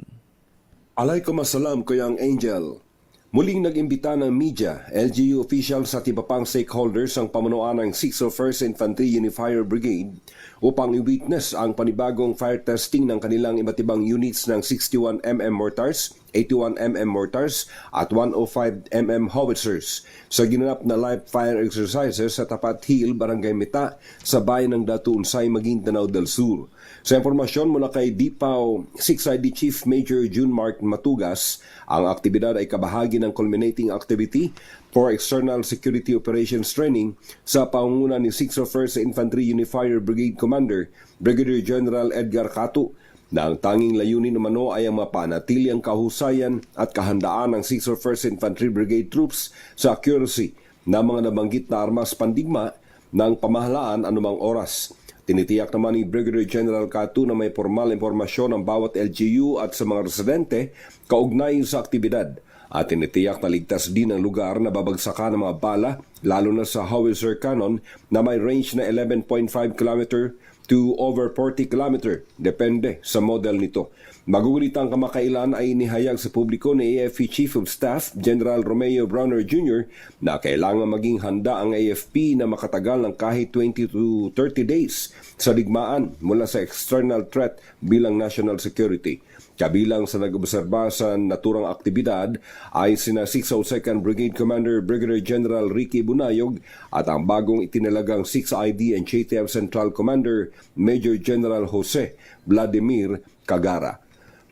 Alaikum assalam, Kuyang Angel. Muling nag-imbita ng media, LGU officials at iba pang stakeholders ang pamunuan ng 601st Infantry Unifier Brigade upang i-witness ang panibagong fire testing ng kanilang iba't ibang units ng 61mm mortars, 81mm mortars at 105mm howitzers sa ginanap na live fire exercises sa Tapat Hill, Barangay Mita sa bayan ng Dato Unsay, Maguindanao del Sur. Sa impormasyon mula kay DIPAO 6ID Chief Major June Mark Matugas, ang aktibidad ay kabahagi ng culminating activity for External Security Operations Training sa pangunguna ni 601st Infantry Unifier Brigade Commander Brigadier General Edgar Catu na ang tanging layunin umano ay ang mapanatili ang kahusayan at kahandaan ng 601st Infantry Brigade troops sa accuracy ng mga nabanggit na armas pandigma ng pamahalaan anumang oras. Tinitiyak naman ni Brigadier General Catu na may formal impormasyon ang bawat LGU at sa mga residente kaugnay sa aktibidad at tinitiyak na ligtas din ang lugar na babagsakan ng mga bala lalo na sa howitzer cannon na may range na 11.5 km to over 40 km depende sa model nito. Magugulitang kamakailan ay inihayag sa publiko ni AFP Chief of Staff General Romeo Browner Jr. na kailangan maging handa ang AFP na makatagal ng kahit 20 to 30 days sa digmaan mula sa external threat bilang national security. Kabilang sa nag-obserba sa naturang aktibidad ay sina 602nd Brigade Commander Brigadier General Ricky Bunayog at ang bagong itinalagang 6ID and JTF Central Commander Major General Jose Vladimir Cagara.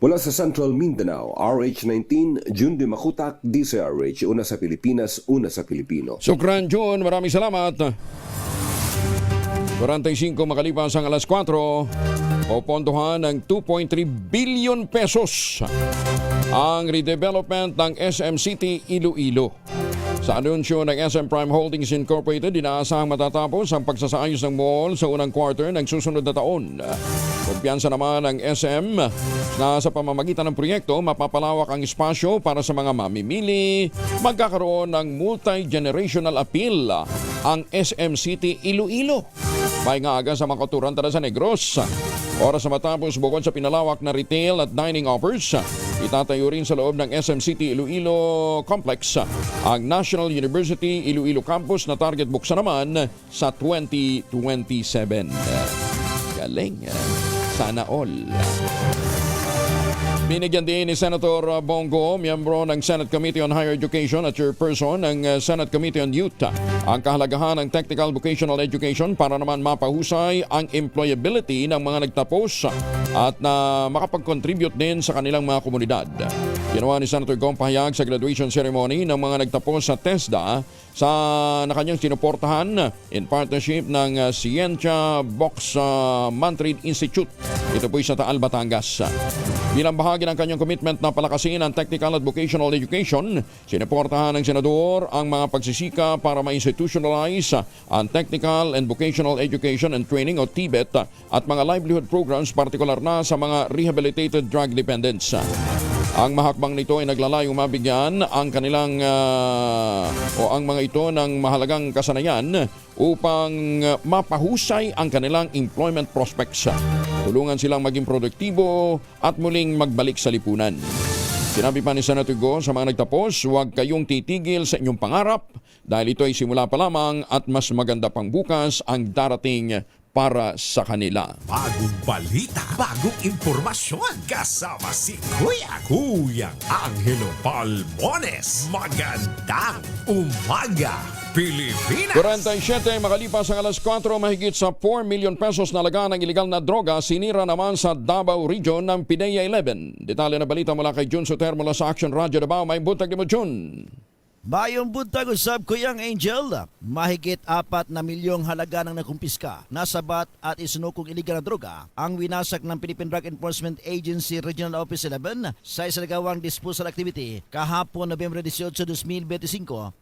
Mula sa Central Mindanao, RH19, Jun Di Makutak, DCRH, una sa Pilipinas, una sa Pilipino. Sukran, Jun. Maraming salamat. 45 makalipas ang alas 4, popondohan ng 2.3 billion pesos ang redevelopment ng SM City Iloilo. Sa anunsyo ng SM Prime Holdings Incorporated, inaasahang matatapos ang pagsasaayos ng mall sa unang quarter ng susunod na taon. Kumpiyansa naman ng SM na sa pamamagitan ng proyekto, mapapalawak ang espasyo para sa mga mamimili. Magkakaroon ng multi-generational appeal ang SM City Iloilo. May nga aga sa mga Katuran sa Negros. Oras na matapos, bukod sa pinalawak na retail at dining offers, itatayo rin sa loob ng SM City Iloilo Complex ang National University Iloilo Campus na target buksan naman sa 2027. Galing. Sana all. Binigyan din ni Senator Bongo, miyembro ng Senate Committee on Higher Education at chairperson ng Senate Committee on Youth, ang kahalagahan ng technical vocational education para naman mapahusay ang employability ng mga nagtapos at na makapag-contribute din sa kanilang mga komunidad. Ginawa ni Senator Gong pahayag sa graduation ceremony ng mga nagtapos sa TESDA sa nakanyang sinuportahan in partnership ng Scientia Box Mantrade Institute. Ito po'y sa Taal, Batangas. Bilang bahagi ng kanyang commitment na palakasin ang technical at vocational education, sinuportahan ng senador ang mga pagsisika para ma-institutionalize ang technical and vocational education and training o TVET at mga livelihood programs, partikular na sa mga rehabilitated drug dependents. Ang mahakbang nito ay naglalayong mabigyan ang kanilang ang mga ito ng mahalagang kasanayan upang mapahusay ang kanilang employment prospects. Tulungan silang maging produktibo at muling magbalik sa lipunan. Sinabi pa ni Senator Go sa mga nagtapos, huwag kayong titigil sa inyong pangarap dahil ito ay simula pa lamang at mas maganda pang bukas ang darating para sa kanila. Bagong balita, bagong impormasyon. Kasama si Kuya Angelo Palmones. Magandang umaga, Pilipinas! 47 makalipas ang alas 4, mahigit sa 4 million pesos na laga ng iligal na droga sinira naman sa Davao Region ng PIDEA 11. Detalye na balita mula kay Jun Soter mula sa Action Radio Davao. May buntag ni mo, Jun. Bayong buntag usab Kuyang Angel, mahigit 4 na milyong halaga ng nakumpiska, nasabat at isinukong iligal na droga ang winasak ng Philippine Drug Enforcement Agency Regional Office 11 sa isinagawang disposal activity kahapon Nobyembre 18, 2025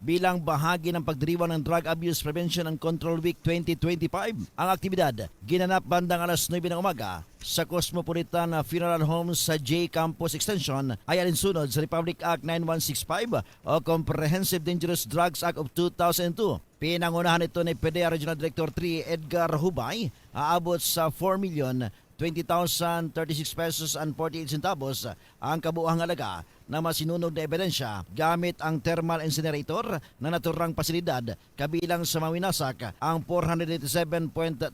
bilang bahagi ng pagdiriwang ng Drug Abuse Prevention and Control Week 2025. Ang aktibidad ginanap bandang alas 9 ng umaga sa Cosmopolitan Funeral Home sa J Campus Extension ay alinsunod sa Republic Act 9165 o Comprehensive Dangerous Drugs Act of 2002. Pinangunahan ito ni PDEA Regional Director 3 Edgar Hubay, aabot sa 4,020,036 pesos and 48 centavos ang kabuuang halaga na masinunog na ebidensya gamit ang thermal incinerator na naturang pasilidad, kabilang sa mawinasak ang 487.3788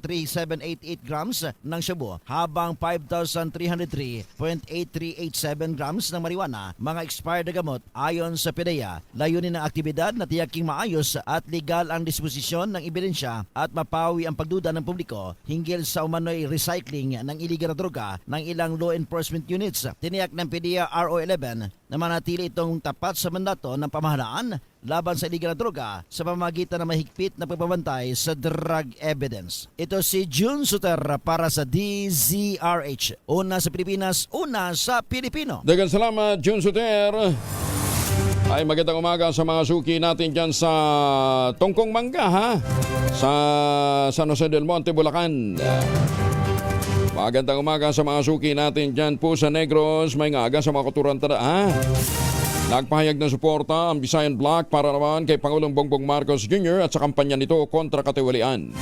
grams ng shabu habang 5,303.8387 grams ng marijuana, mga expired na gamot. Ayon sa PDEA, layunin ng aktibidad na tiyaking maayos at legal ang disposisyon ng ebidensya at mapawi ang pagduda ng publiko hinggil sa umano'y recycling ng iligal na droga ng ilang law enforcement units. Tiniyak ng PDEA RO 11 na manatili itong tapat sa mandato ng pamahalaan laban sa iligal na droga sa pamamagitan ng mahigpit na pagbabantay sa drug evidence. Ito si Jun Suter para sa DZRH. Una sa Pilipinas, una sa Pilipino. Daghang salamat, Jun Suter. Ay magandang umaga sa mga suki natin dyan sa Tongkong Mangga, ha? Sa San Jose del Monte, Bulacan. Magandang umaga sa mga suki natin dyan po sa Negros. May ngaga sa mga Katuran Nagpahayag ng suporta ang Visayan Bloc para naman kay Pangulong Bongbong Marcos Jr. at sa kampanya nito kontra katiwalian.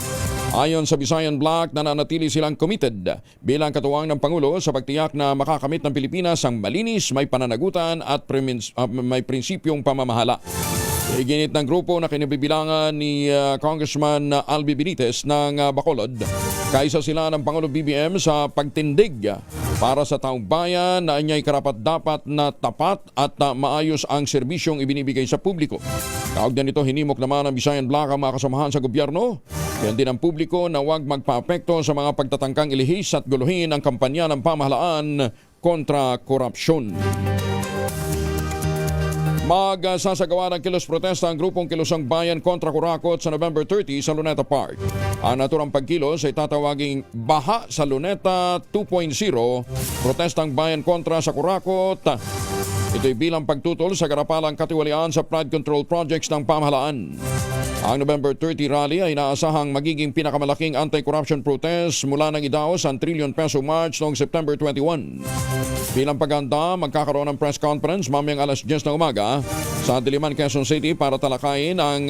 Ayon sa Visayan Bloc, nananatili silang committed bilang katuwang ng Pangulo sa pagtiyak na makakamit ng Pilipinas ang malinis, may pananagutan at may prinsipyong pamamahala. Iginit ng grupo na kinabibilangan ni Congressman Albi Benitez ng Bacolod, kaisa sila ng Pangulong BBM sa pagtindig para sa taong bayan na anya'y karapat-dapat na tapat at maayos ang serbisyong ibinibigay sa publiko. Kaugnayan nito, hinimok naman ang Visayan Bloc ang mga kasamahan sa gobyerno, yan din ang publiko na huwag magpaapekto sa mga pagtatangkang ilihis at guluhin ang kampanya ng pamahalaan kontra korupsyon. Magsasagawa ng kilos protesta ang grupong Kilusang Bayan kontra Kurakot sa November 30 sa Luneta Park. Ang naturang pagkilos ay tatawaging Baha sa Luneta 2.0, protestang bayan kontra sa Kurakot Ito'y bilang pagtutol sa karapalang katiwalian sa flood control projects ng pamahalaan. Ang November 30 rally ay inaasahang magiging pinakamalaking anti-corruption protest mula nang idaos ang trillion peso march noong September 21. Bilang paghanda, magkakaroon ng press conference mamayang alas 10 ng umaga sa Diliman, Quezon City para talakayin ang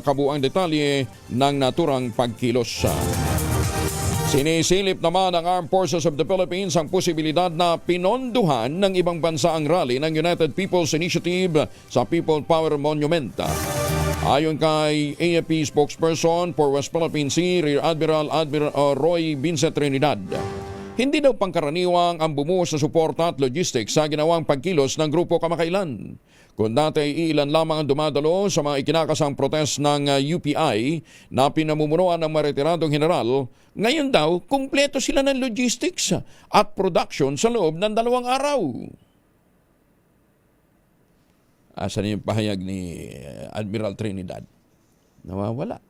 kabuuang detalye ng naturang pagkilos. Sinisilip naman ng Armed Forces of the Philippines ang posibilidad na pinonduhan ng ibang bansa ang rally ng United People's Initiative sa People Power Monument. Ayon kay AFP spokesperson for West Philippine Sea, Rear Admiral Roy Vincent Trinidad, hindi daw pangkaraniwang ang bumuhos na suporta at logistics sa ginawang pagkilos ng grupo kamakailan. Kung dati iilan lamang ang dumadalo sa mga ikinakasang protest ng UPI na pinamumunuan ng maretiradong general, ngayon daw kumpleto sila ng logistics at production sa loob ng 2 araw. Asan yung pahayag ni Admiral Trinidad? Nawawala.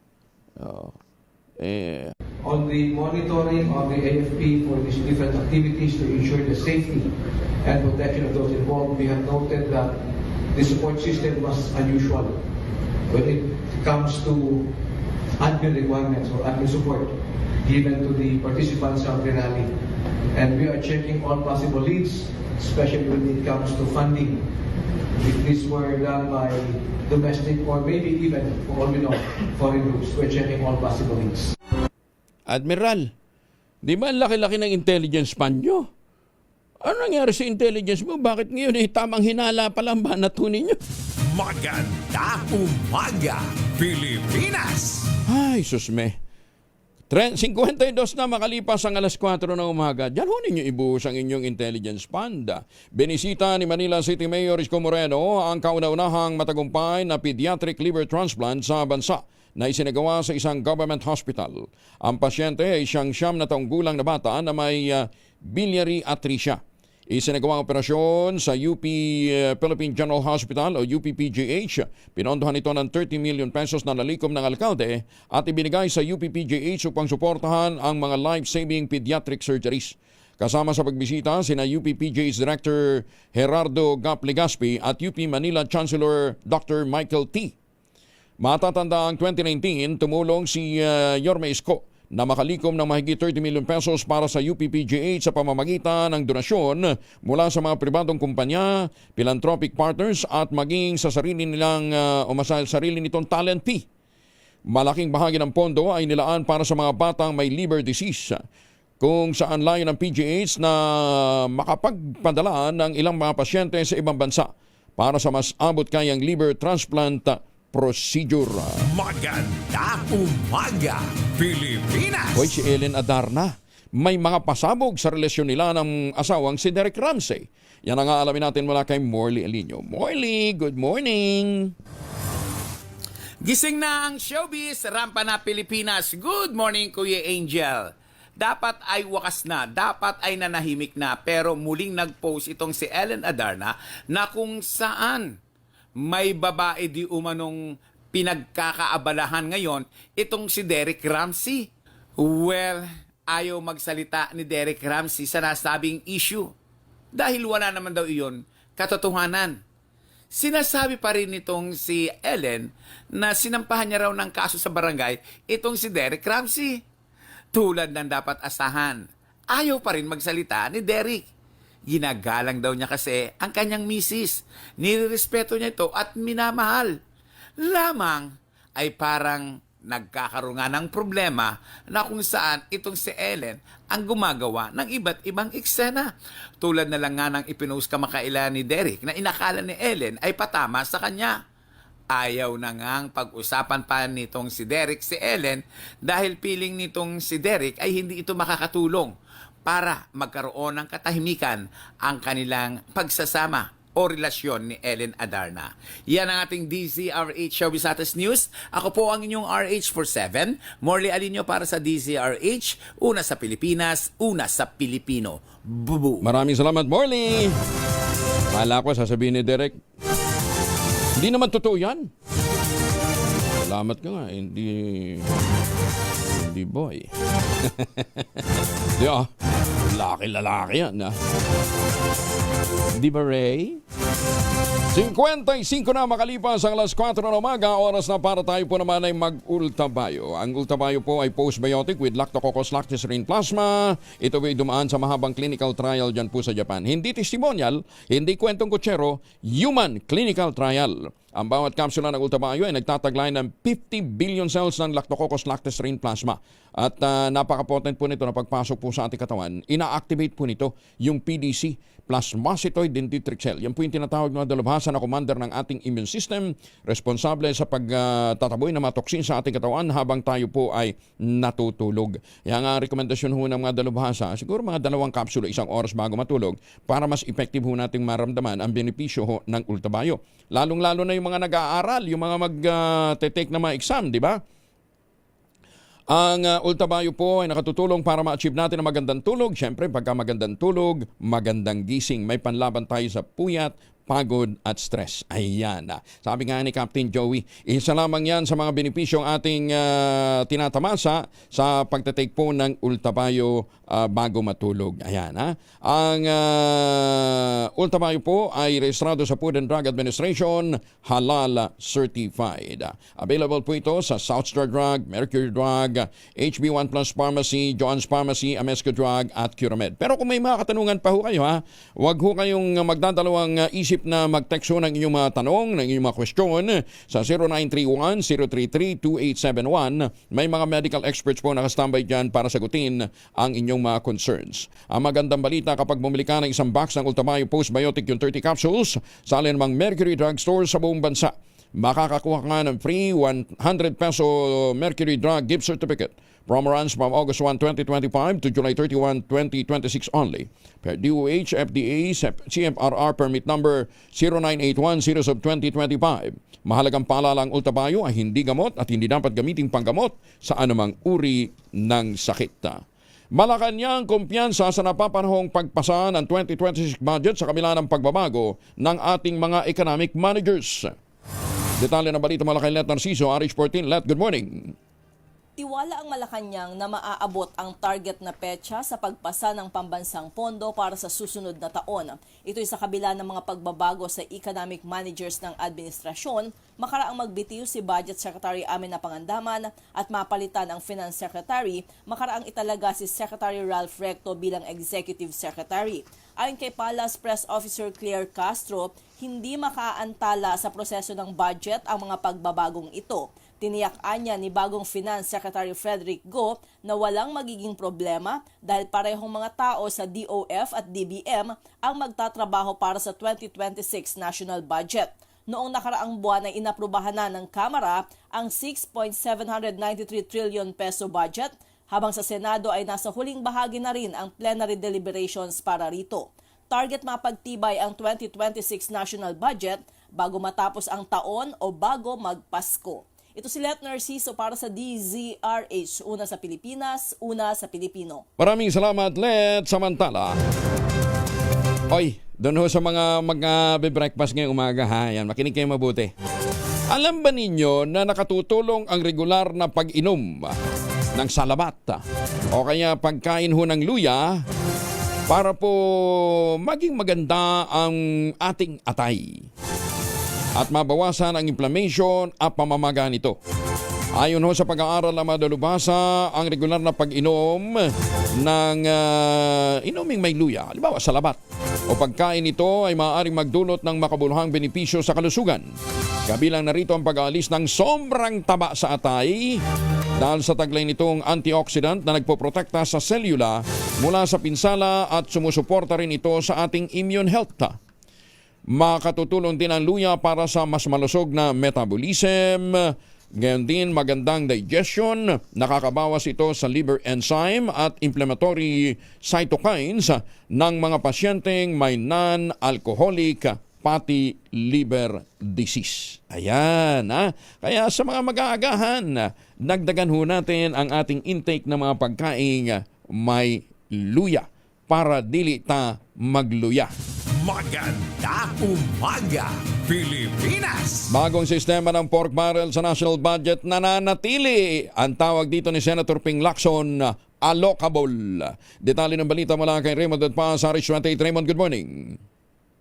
On the monitoring of the AFP for these different activities to ensure the safety and protection of those involved, we have noted that the support system was unusual when it comes to admin requirements or admin support given to the participants of the rally. And we are checking all possible leads, especially when it comes to funding. If this were done by domestic or maybe even, for all we know, foreign groups, we're checking all possible leads. Admiral, di ba laki-laki ng intelligence span nyo? Ano nangyari sa intelligence mo? Bakit ngayon tamang hinala pa lang ba natunin nyo? Magandang umaga, Pilipinas! Ay, susme. 52 na makalipas ang alas 4 ng umaga. Diyan ho ninyo ibuhos ang inyong intelligence fund. Binisita ni Manila City Mayor Isko Moreno ang kauna-unahang matagumpay na pediatric liver transplant sa bansa na isinagawa sa isang government hospital. Ang pasyente ay siyang 9 na taong gulang na bata na may biliary atresia. Isinagawa ang operasyon sa UP Philippine General Hospital o UPPGH. Pinondohan ito ng 30 million pesos na nalikom ng alkalde at ibinigay sa UPPGH upang suportahan ang mga life-saving pediatric surgeries. Kasama sa pagbisita sina UPPGH Director Gerardo Gap Legaspi at UP Manila Chancellor Dr. Michael T. Matatanda ang 2019, tumulong si Yorme Isko na makalikom ng mahigit 30 million pesos para sa UPPGH sa pamamagitan ng donasyon mula sa mga pribadong kumpanya, philanthropic partners at maging sa sarili nilang sarili nitong talent fee. Malaking bahagi ng pondo ay nilaan para sa mga batang may liver disease, kung saan layo ng PGH na makapagpadala ng ilang mga pasyente sa ibang bansa para sa mas abot kayang liver transplant procedure. Magandang umaga, Pilipinas! Hoy, si Ellen Adarna, may mga pasabog sa relasyon nila ng asawang si Derek Ramsey. Yan ang aalamin natin mula kay Morley Alino. Morley, good morning! Gising na ang showbiz, rampa na Pilipinas. Good morning, Kuya Angel. Dapat ay wakas na, dapat ay nanahimik na, pero muling nag-post itong si Ellen Adarna na kung saan may babae di umanong pinagkakaabalahan ngayon, itong si Derek Ramsey. Well, ayaw magsalita ni Derek Ramsey sa nasabing issue. Dahil wala naman daw iyon katotohanan. Sinasabi pa rin nitong si Ellen na sinampahan niya raw ng kaso sa barangay itong si Derek Ramsey. Tulad ng dapat asahan, ayaw pa rin magsalita ni Derek. Ginagalang daw niya kasi ang kanyang misis. Nirerespeto niya ito at minamahal. Lamang ay parang nagkakaroon nga ng problema na kung saan itong si Ellen ang gumagawa ng iba't ibang eksena. Tulad na lang nga ng ipinost kamakailan ni Derek na inakala ni Ellen ay patama sa kanya. Ayaw na ngang pag-usapan pa nitong si Derek si Ellen dahil piling nitong si Derek ay hindi ito makakatulong para magkaroon ng katahimikan ang kanilang pagsasama o relasyon ni Ellen Adarna. Yan ang ating DZRH Showbiz Status News. Ako po ang inyong RH47, Morley Alino para sa DZRH, una sa Pilipinas, una sa Pilipino. Bubu. Maraming salamat, Morley! Kala ko sasabihin ni Derek, hindi naman totoo yan. Salamat ka nga, hindi boy. Di lalaki yan, ha? Di ba, Ray? 55 na makalipas ang alas 4 ng umaga, oras na para tayo po naman ay mag-ultabayo. Ang ultabayo po ay postbiotic with Lactococcus lactoserine plasma. Ito ay dumaan sa mahabang clinical trial dyan po sa Japan. Hindi testimonial, hindi kwentong kutsero, human clinical trial. Ang bawat kapsula ng ultabayo ay nagtataglay ng 50 billion cells ng Lactococcus lactoserine plasma. At napaka-potent po nito na pagpasok po sa ating katawan. Ina-activate po nito yung PDC, plasmacytoid dendritic cell. Yan po yung tinatawag na dalubhasa na commander ng ating immune system, responsable sa pagtataboy ng mga toksin sa ating katawan habang tayo po ay natutulog. Yan ang rekomendasyon ho ng mga dalubhasa, siguro mga 2 kapsula 1 oras bago matulog para mas effective ho nating maramdaman ang benepisyo ho ng ultabayo. Lalong-lalo na yung mga nag-aaral, yung mga mag-take na mga exam, di ba? Ang ultabayo po ay nakatutulong para ma-achieve natin ang magandang tulog. Siyempre, pagka magandang tulog, magandang gising. May panlaban tayo sa puyat, pagod at stress. Ayan. Sabi nga ni Captain Joey, isa lamang yan sa mga benepisyong ating tinatamasa sa pagtatake po ng ultabayo bago matulog. Ayan. Ang ultabayo po ay rehistrado sa Food and Drug Administration, halal certified. Available po ito sa Southstar Drug, Mercury Drug, HB1 Plus Pharmacy, John's Pharmacy, Amesco Drug at Curamed. Pero kung may mga katanungan pa ho kayo, huwag ho kayong magdadalawang isip na mag-text ng inyong mga tanong, ng inyong mga question sa 0931-033-2871. May mga medical experts po nakastambay dyan para sagutin ang inyong mga concerns. Ang magandang balita, kapag bumili ka ng isang box ng Ultabayo Postbiotic, yung 30 capsules, sa alinmang Mercury Drug Store sa buong bansa, makakakuha ka ng free 100 peso Mercury Drug Gift Certificate. Promo runs from August 1, 2025 to July 31, 2026 only. Per DOH, FDA, CFRR Permit Number 0981-0/2025. Mahalagang paalala, ang ultabayo ay hindi gamot at hindi dapat gamitin panggamot sa anumang uri ng sakit. Malacanang kumpiyansa sa napapanahong pagpasa ng 2026 budget sa kabila ng pagbabago ng ating mga economic managers. Detalye ng balita mula kay Let Narciso, RH14. Let, good morning. Tiwala ang Malacanang na maaabot ang target na petsa sa pagpasa ng pambansang pondo para sa susunod na taon. Ito'y sa kabila ng mga pagbabago sa economic managers ng administrasyon, makaraang magbitiw si Budget Secretary Amina Pangandaman at mapalitan ang Finance Secretary, makaraang italaga si Secretary Ralph Recto bilang Executive Secretary. Ayon kay Palace Press Officer Claire Castro, hindi makaantala sa proseso ng budget ang mga pagbabagong ito. Tiniyak-an niya ni bagong Finance Secretary Frederick Go na walang magiging problema dahil parehong mga tao sa DOF at DBM ang magtatrabaho para sa 2026 national budget. Noong nakaraang buwan ay inaprubahan na ng Kamara ang 6.793 trillion peso budget, habang sa Senado ay nasa huling bahagi na rin ang plenary deliberations para rito. Target mapagtibay ang 2026 national budget bago matapos ang taon o bago magpasko. Ito si Let Narciso para sa DZRH. Una sa Pilipinas, una sa Pilipino. Maraming salamat, Let. Samantala, doon ho sa mga mag-breakfast ngayong umaga, yan, makinig kayo mabuti. Alam ba ninyo na nakatutulong ang regular na pag-inom ng salabat o kaya pagkain ho ng luya para po maging maganda ang ating atay at mabawasan ang inflammation at pamamaga nito. Ayon ho sa pag-aaral ng madalubhasa, ang regular na pag-inom ng inuming may luya, halimbawa salabat o pagkain nito ay maaaring magdulot ng makabuluhang benepisyo sa kalusugan. Kabilang narito ang pag-aalis ng sobrang taba sa atay dahil sa taglay nitong antioxidant na nagpoprotekta sa selula mula sa pinsala at sumusuporta rin ito sa ating immune health. Makatutulong din ang luya para sa mas malusog na metabolism. Gayon din magandang digestion. Nakakabawas ito sa liver enzyme at inflammatory cytokines ng mga pasyenteng may non-alcoholic fatty liver disease. Ayan. Kaya sa mga mag-aagahan, dagdagan ho natin ang ating intake ng mga pagkain may luya para dili ta magluya. Maganda umaga, Pilipinas! Bagong sistema ng pork barrel sa national budget nananatili. Ang tawag dito ni Senator Ping Lacson, allocable. Detalye ng balita mula kay Raymond Dadpa sa Rich 28. Raymond, good morning.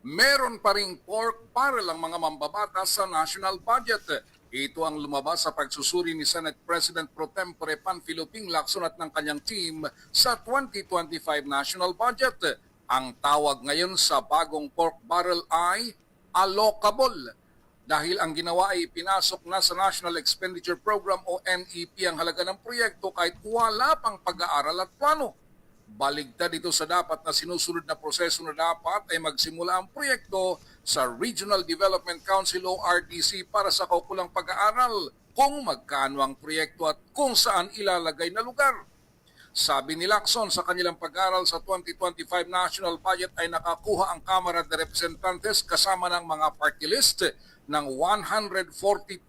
Meron pa ring pork barrel ang mga mambabatas sa national budget. Ito ang lumabas sa pagsusuri ni Senate President Pro Tempore Panfilo Ping Lacson at ng kanyang team sa 2025 national budget. Ang tawag ngayon sa bagong pork barrel ay allocable. Dahil ang ginawa ay pinasok na sa National Expenditure Program o NEP ang halaga ng proyekto kahit wala pang pag-aaral at plano. Baligtad dito sa dapat na sinusunod na proseso na dapat ay magsimula ang proyekto sa Regional Development Council o RDC para sa kaukulang pag-aaral kung magkano ang proyekto at kung saan ilalagay na lugar. Sabi ni Lacson, sa kanilang pag-aaral sa 2025 national budget ay nakakuha ang Kamara de Representantes kasama ng mga party list ng 143.5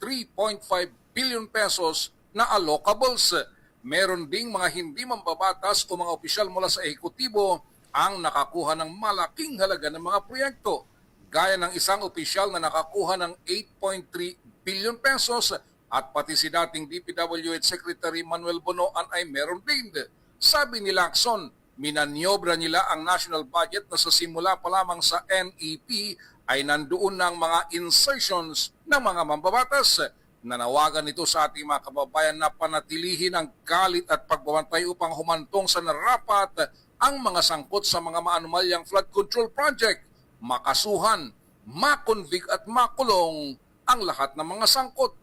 billion pesos na allocables. Meron ding mga hindi mambabatas o mga opisyal mula sa ehekutibo ang nakakuha ng malaking halaga ng mga proyekto. Gaya ng isang opisyal na nakakuha ng 8.3 billion pesos at pati si dating DPWH Secretary Manuel Bonoan ay meron din. Sabi ni Lacson, minanyobra nila ang national budget na sa simula pa lamang sa NEP ay nandoon ng mga insertions ng mga mambabatas. Nanawagan ito sa ating mga kababayan na panatilihin ang galit at pagbabantay upang humantong sa narapat ang mga sangkot sa mga maanumalyang flood control project, makasuhan, makonvict at makulong ang lahat ng mga sangkot.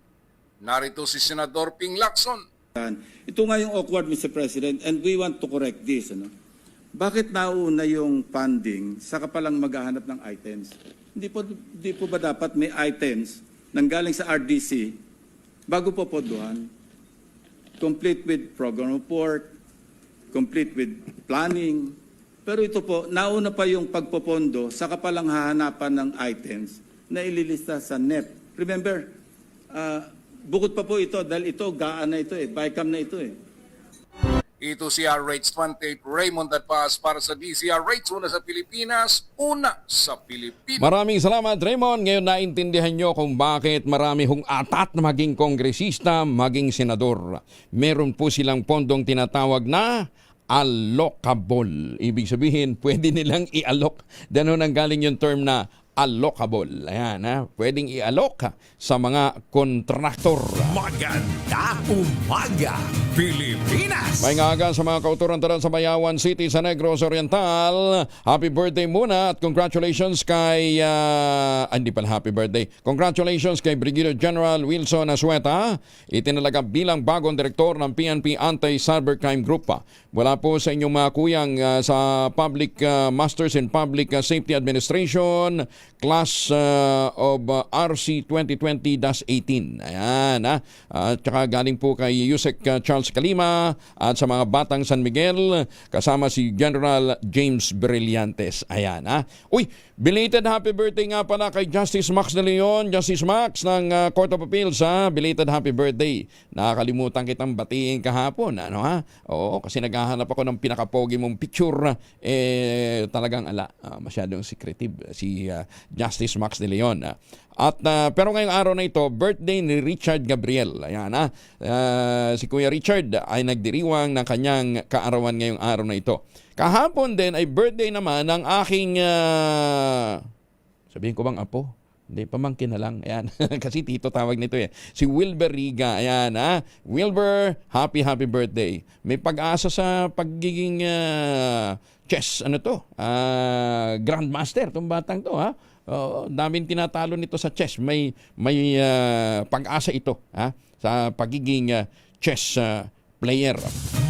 Narito si Senador Ping Lacson. Ito nga yung awkward, Mr. President, and we want to correct this. Bakit nauna yung funding saka palang maghahanap ng items? Hindi po ba dapat may items nanggaling sa RDC bago po podohan? Complete with program report, complete with planning. Pero ito po, nauna pa yung pagpopondo saka palang hahanapan ng items na ililista sa NEP. Remember, bukod pa po ito dahil ito gaan na ito BICAM na ito Ito si RH28 Raymond Dadpas para sa DCRH, una sa Pilipinas, una sa Pilipinas. Maraming salamat, Raymond. Ngayon naintindihan nyo kung bakit marami hong atat na maging kongresista, maging senador. Meron po silang pondong tinatawag na allocable. Ibig sabihin, pwede nilang i-alloc. Danon ang galing yung term na allocable. Ayan, pwedeng i-alloc sa mga kontraktor. Maganda umaga, Pilipinas! May ngaga sa mga kauturan-taran sa Bayawan City sa Negros Oriental. Happy birthday muna at congratulations kay hindi pala happy birthday. Congratulations kay Brigadier General Wilson Asueta, itinalaga bilang bagong direktor ng PNP Anti-Cybercrime Group. Wala po sa inyong mga kuyang sa Public Masters in Public Safety Administration, Class of RC 2020-18. Ayan, at saka galing po kay Yusek Charles Kalima at sa mga Batang San Miguel, kasama si General James Brillantes. Ayan, Uy, belated happy birthday nga pala kay Justice Max de Leon, Justice Max ng Court of Appeals, belated happy birthday. Nakakalimutan kitang batiin kahapon, Oo, kasi naghahanap ako ng pinakapogi mong picture, talagang masyadong secretive si Justice Max de Leon. At pero ngayong araw na ito, birthday ni Richard Gabriel. Ayan, si Kuya Richard ay nagdiriwang ng kanyang kaarawan ngayong araw na ito. Kahapon din ay birthday naman ng aking sabihin ko bang apo? Hindi, pamangkin na lang. Ayan. Kasi tito tawag nito si Wilber Riga. Ayan, Wilber, happy birthday. May pag-asa sa pagiging chess, grandmaster, itong batang to, daming tinatalo nito sa chess. May pag-asa ito, sa pagiging chess player.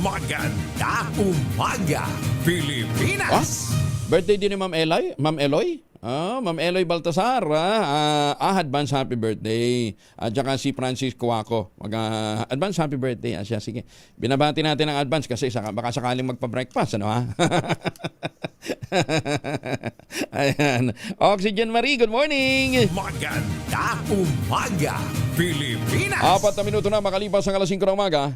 Maganda umaga, Pilipinas! Birthday din ni Ma'am Eloy. Ma'am Eloy Baltasar, advance happy birthday. At saka si Francis Cuaco, advance happy birthday. Sige, binabati natin ang advance kasi baka sakaling magpa-breakfast, Ayan. Oxygen Marie, good morning. Maganda umaga, Pilipinas. 4 na minuto na makalipas ang 5:00 ng umaga.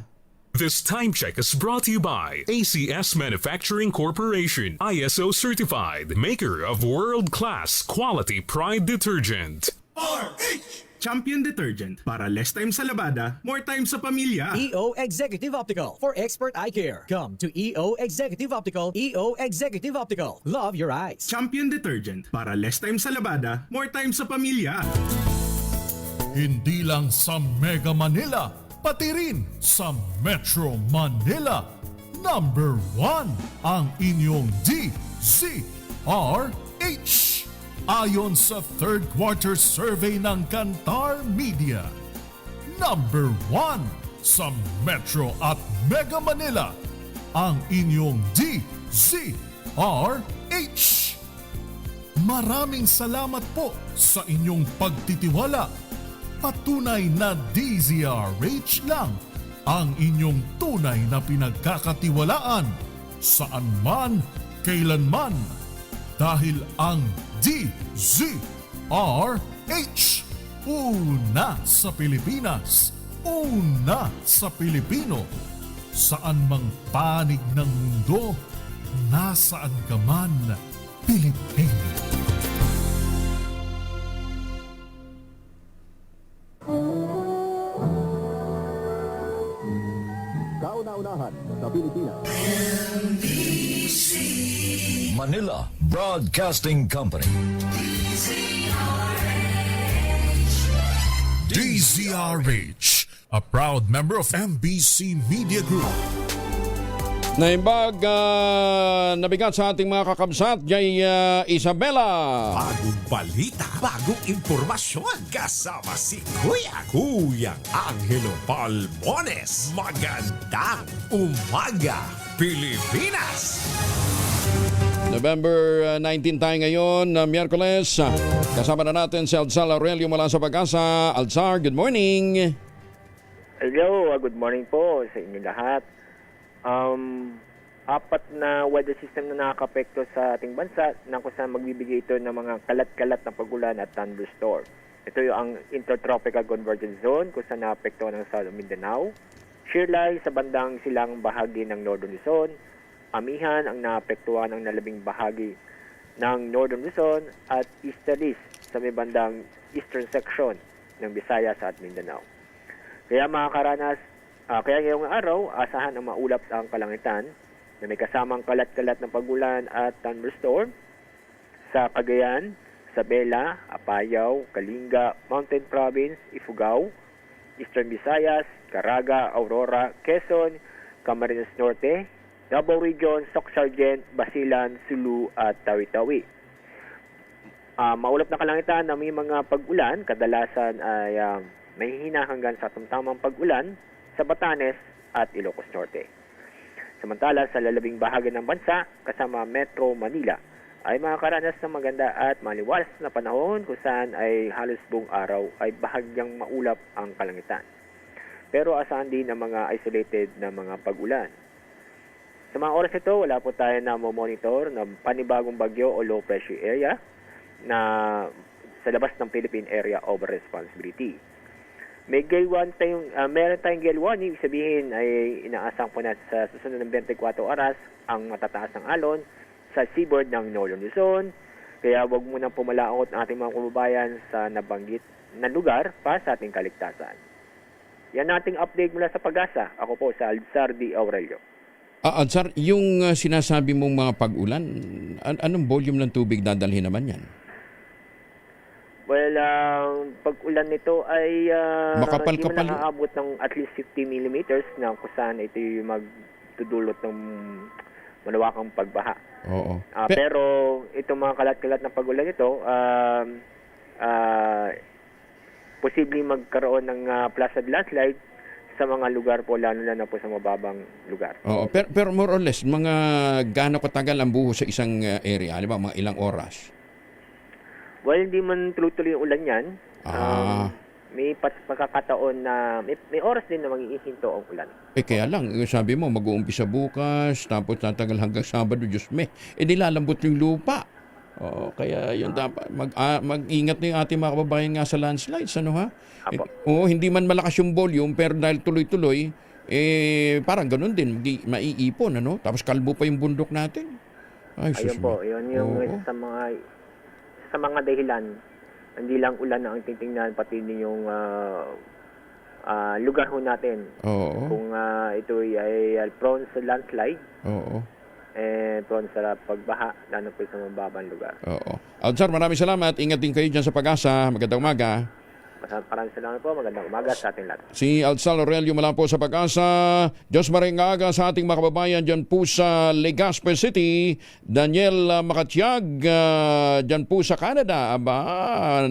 This time check is brought to you by ACS Manufacturing Corporation, ISO certified, maker of world-class quality Pride detergent. RH Champion Detergent para less time sa labada, more time sa pamilya. EO Executive Optical for expert eye care. Come to EO Executive Optical. EO Executive Optical. Love your eyes. Champion Detergent para less time sa labada, more time sa pamilya. Hindi lang sa Mega Manila, pati rin sa Metro Manila. Number 1 ang inyong DZRH. Ayon sa third quarter survey ng Kantar Media. Number 1 sa Metro at Mega Manila ang inyong DZRH. Maraming salamat po sa inyong pagtitiwala. Patunay na DZRH lang ang inyong tunay na pinagkakatiwalaan saan man, kailanman. Dahil ang DZRH, una sa Pilipinas, una sa Pilipino. Saan mang panig ng mundo, nasaan ka man, Pilipino. Kauna-unahan sa Pilipinas. Manila Broadcasting Company. DZRH, a proud member of MBC Media Group. Naimbag nabigat sa ating mga kakabsat, Jay Isabela. Bagong balita, bagong impormasyon. Kasama si Kuyang Angelo Palmones. Magandang umaga, Pilipinas! November 19 tayo ngayon, Miyerkules. Kasama na natin si Alzar Aurelio mula sa Pag-asa. Alzar, good morning. Hello, good morning po sa inyo lahat. Apat na weather system na nakakapekto sa ating bansa na kung saan magbibigay ito ng mga kalat-kalat na pagulan at thunderstorm. Ito yung ang Intertropical Convergence Zone kung saan naapektuhan ng Southern Mindanao, Shirley sa bandang silang bahagi ng Northern Luzon, Amihan ang naapektuhan ng nalabing bahagi ng Northern Luzon at Easterlies sa may bandang eastern section ng Visayas at Mindanao. Kaya mga karanas, kaya ngayong araw, asahan ang maulap ang kalangitan na may kasamang kalat-kalat na pagulan at thunderstorm sa Cagayan, Isabela, Apayao, Kalinga, Mountain Province, Ifugao, Eastern Visayas, Caraga, Aurora, Quezon, Camarines Norte, Davao Region, Soc-Sargent, Basilan, Sulu at Tawi-Tawi. Maulap na kalangitan na may mga pag-ulan, kadalasan ay may hina hanggang sa tamtamang pag-ulan sa Batanes at Ilocos Norte. Samantala sa lalabing bahagi ng bansa kasama Metro Manila ay makakaranas ng maganda at maliwalas na panahon kung saan ay halos buong araw ay bahagyang maulap ang kalangitan. Pero asahan din ang mga isolated na mga pag-ulan. Sa mga oras ito, wala po tayo na monitor ng panibagong bagyo o low pressure area na sa labas ng Philippine Area of Responsibility. May meron tayong gale warning, ibig sabihin ay inaasang po natin sa susunod ng 24 oras ang matataas ng alon sa seaboard ng Northern Luzon. Kaya wag muna pumalaot ang ating mga kababayan sa nabanggit na lugar pa sa ating kaligtasan. Yan ating update mula sa Pag-asa. Ako po sa Alzar D. Aurelio. Alzar, yung sinasabi mong mga pag-ulan, anong volume ng tubig dadalhin naman yan? Well, pag-ulan nito ay Makapal-kapal. hindi mo nakaabot ng at least 50 millimeters na kung saan ito yung magdudulot ng malawakang pagbaha. Oo. Pero itong mga kalat-kalat na pag-ulan ito, posibleng magkaroon ng placid landslide sa mga lugar po, lalo na po sa mababang lugar. Oo, pero more or less, mga gaano katagal ang buho sa isang area? Di ba, mga ilang oras? Well, hindi man tuloy-tuloy yung ulan yan. May pagkakataon na may oras din na mag-iihinto ang ulan. Kaya lang, sabi mo, mag-uumpisa bukas, tapos tatagal hanggang Sabado, Diyos me. Nilalambot yung lupa. Kaya yun dapat, mag-ingat na yung ating mga kababayan nga sa landslides, ano ha? Oo, hindi man malakas yung volume, pero dahil tuloy-tuloy, parang ganun din, maiipon, ano? Tapos kalbo pa yung bundok natin. Ay, Ayun po, yun yung isa sa mga dahilan. Hindi lang ulan na ang titingnan, pati din yung lugar ho natin. Oo. Kung ito ay prone sa landslide, Oo. prone sa pagbaha, lalo po sa mababang lugar. Oo. Alzar, maraming salamat. Ingat din kayo dyan sa Pag-asa. Magandang umaga. Maraming salamat po. Magandang umaga sa ating lahat. Si Alzar Aurelio mula po sa Pag-asa. Diyos maringaga sa ating mga kababayan dyan po sa Legazpi City. Daniel Makatiag dyan po sa Canada.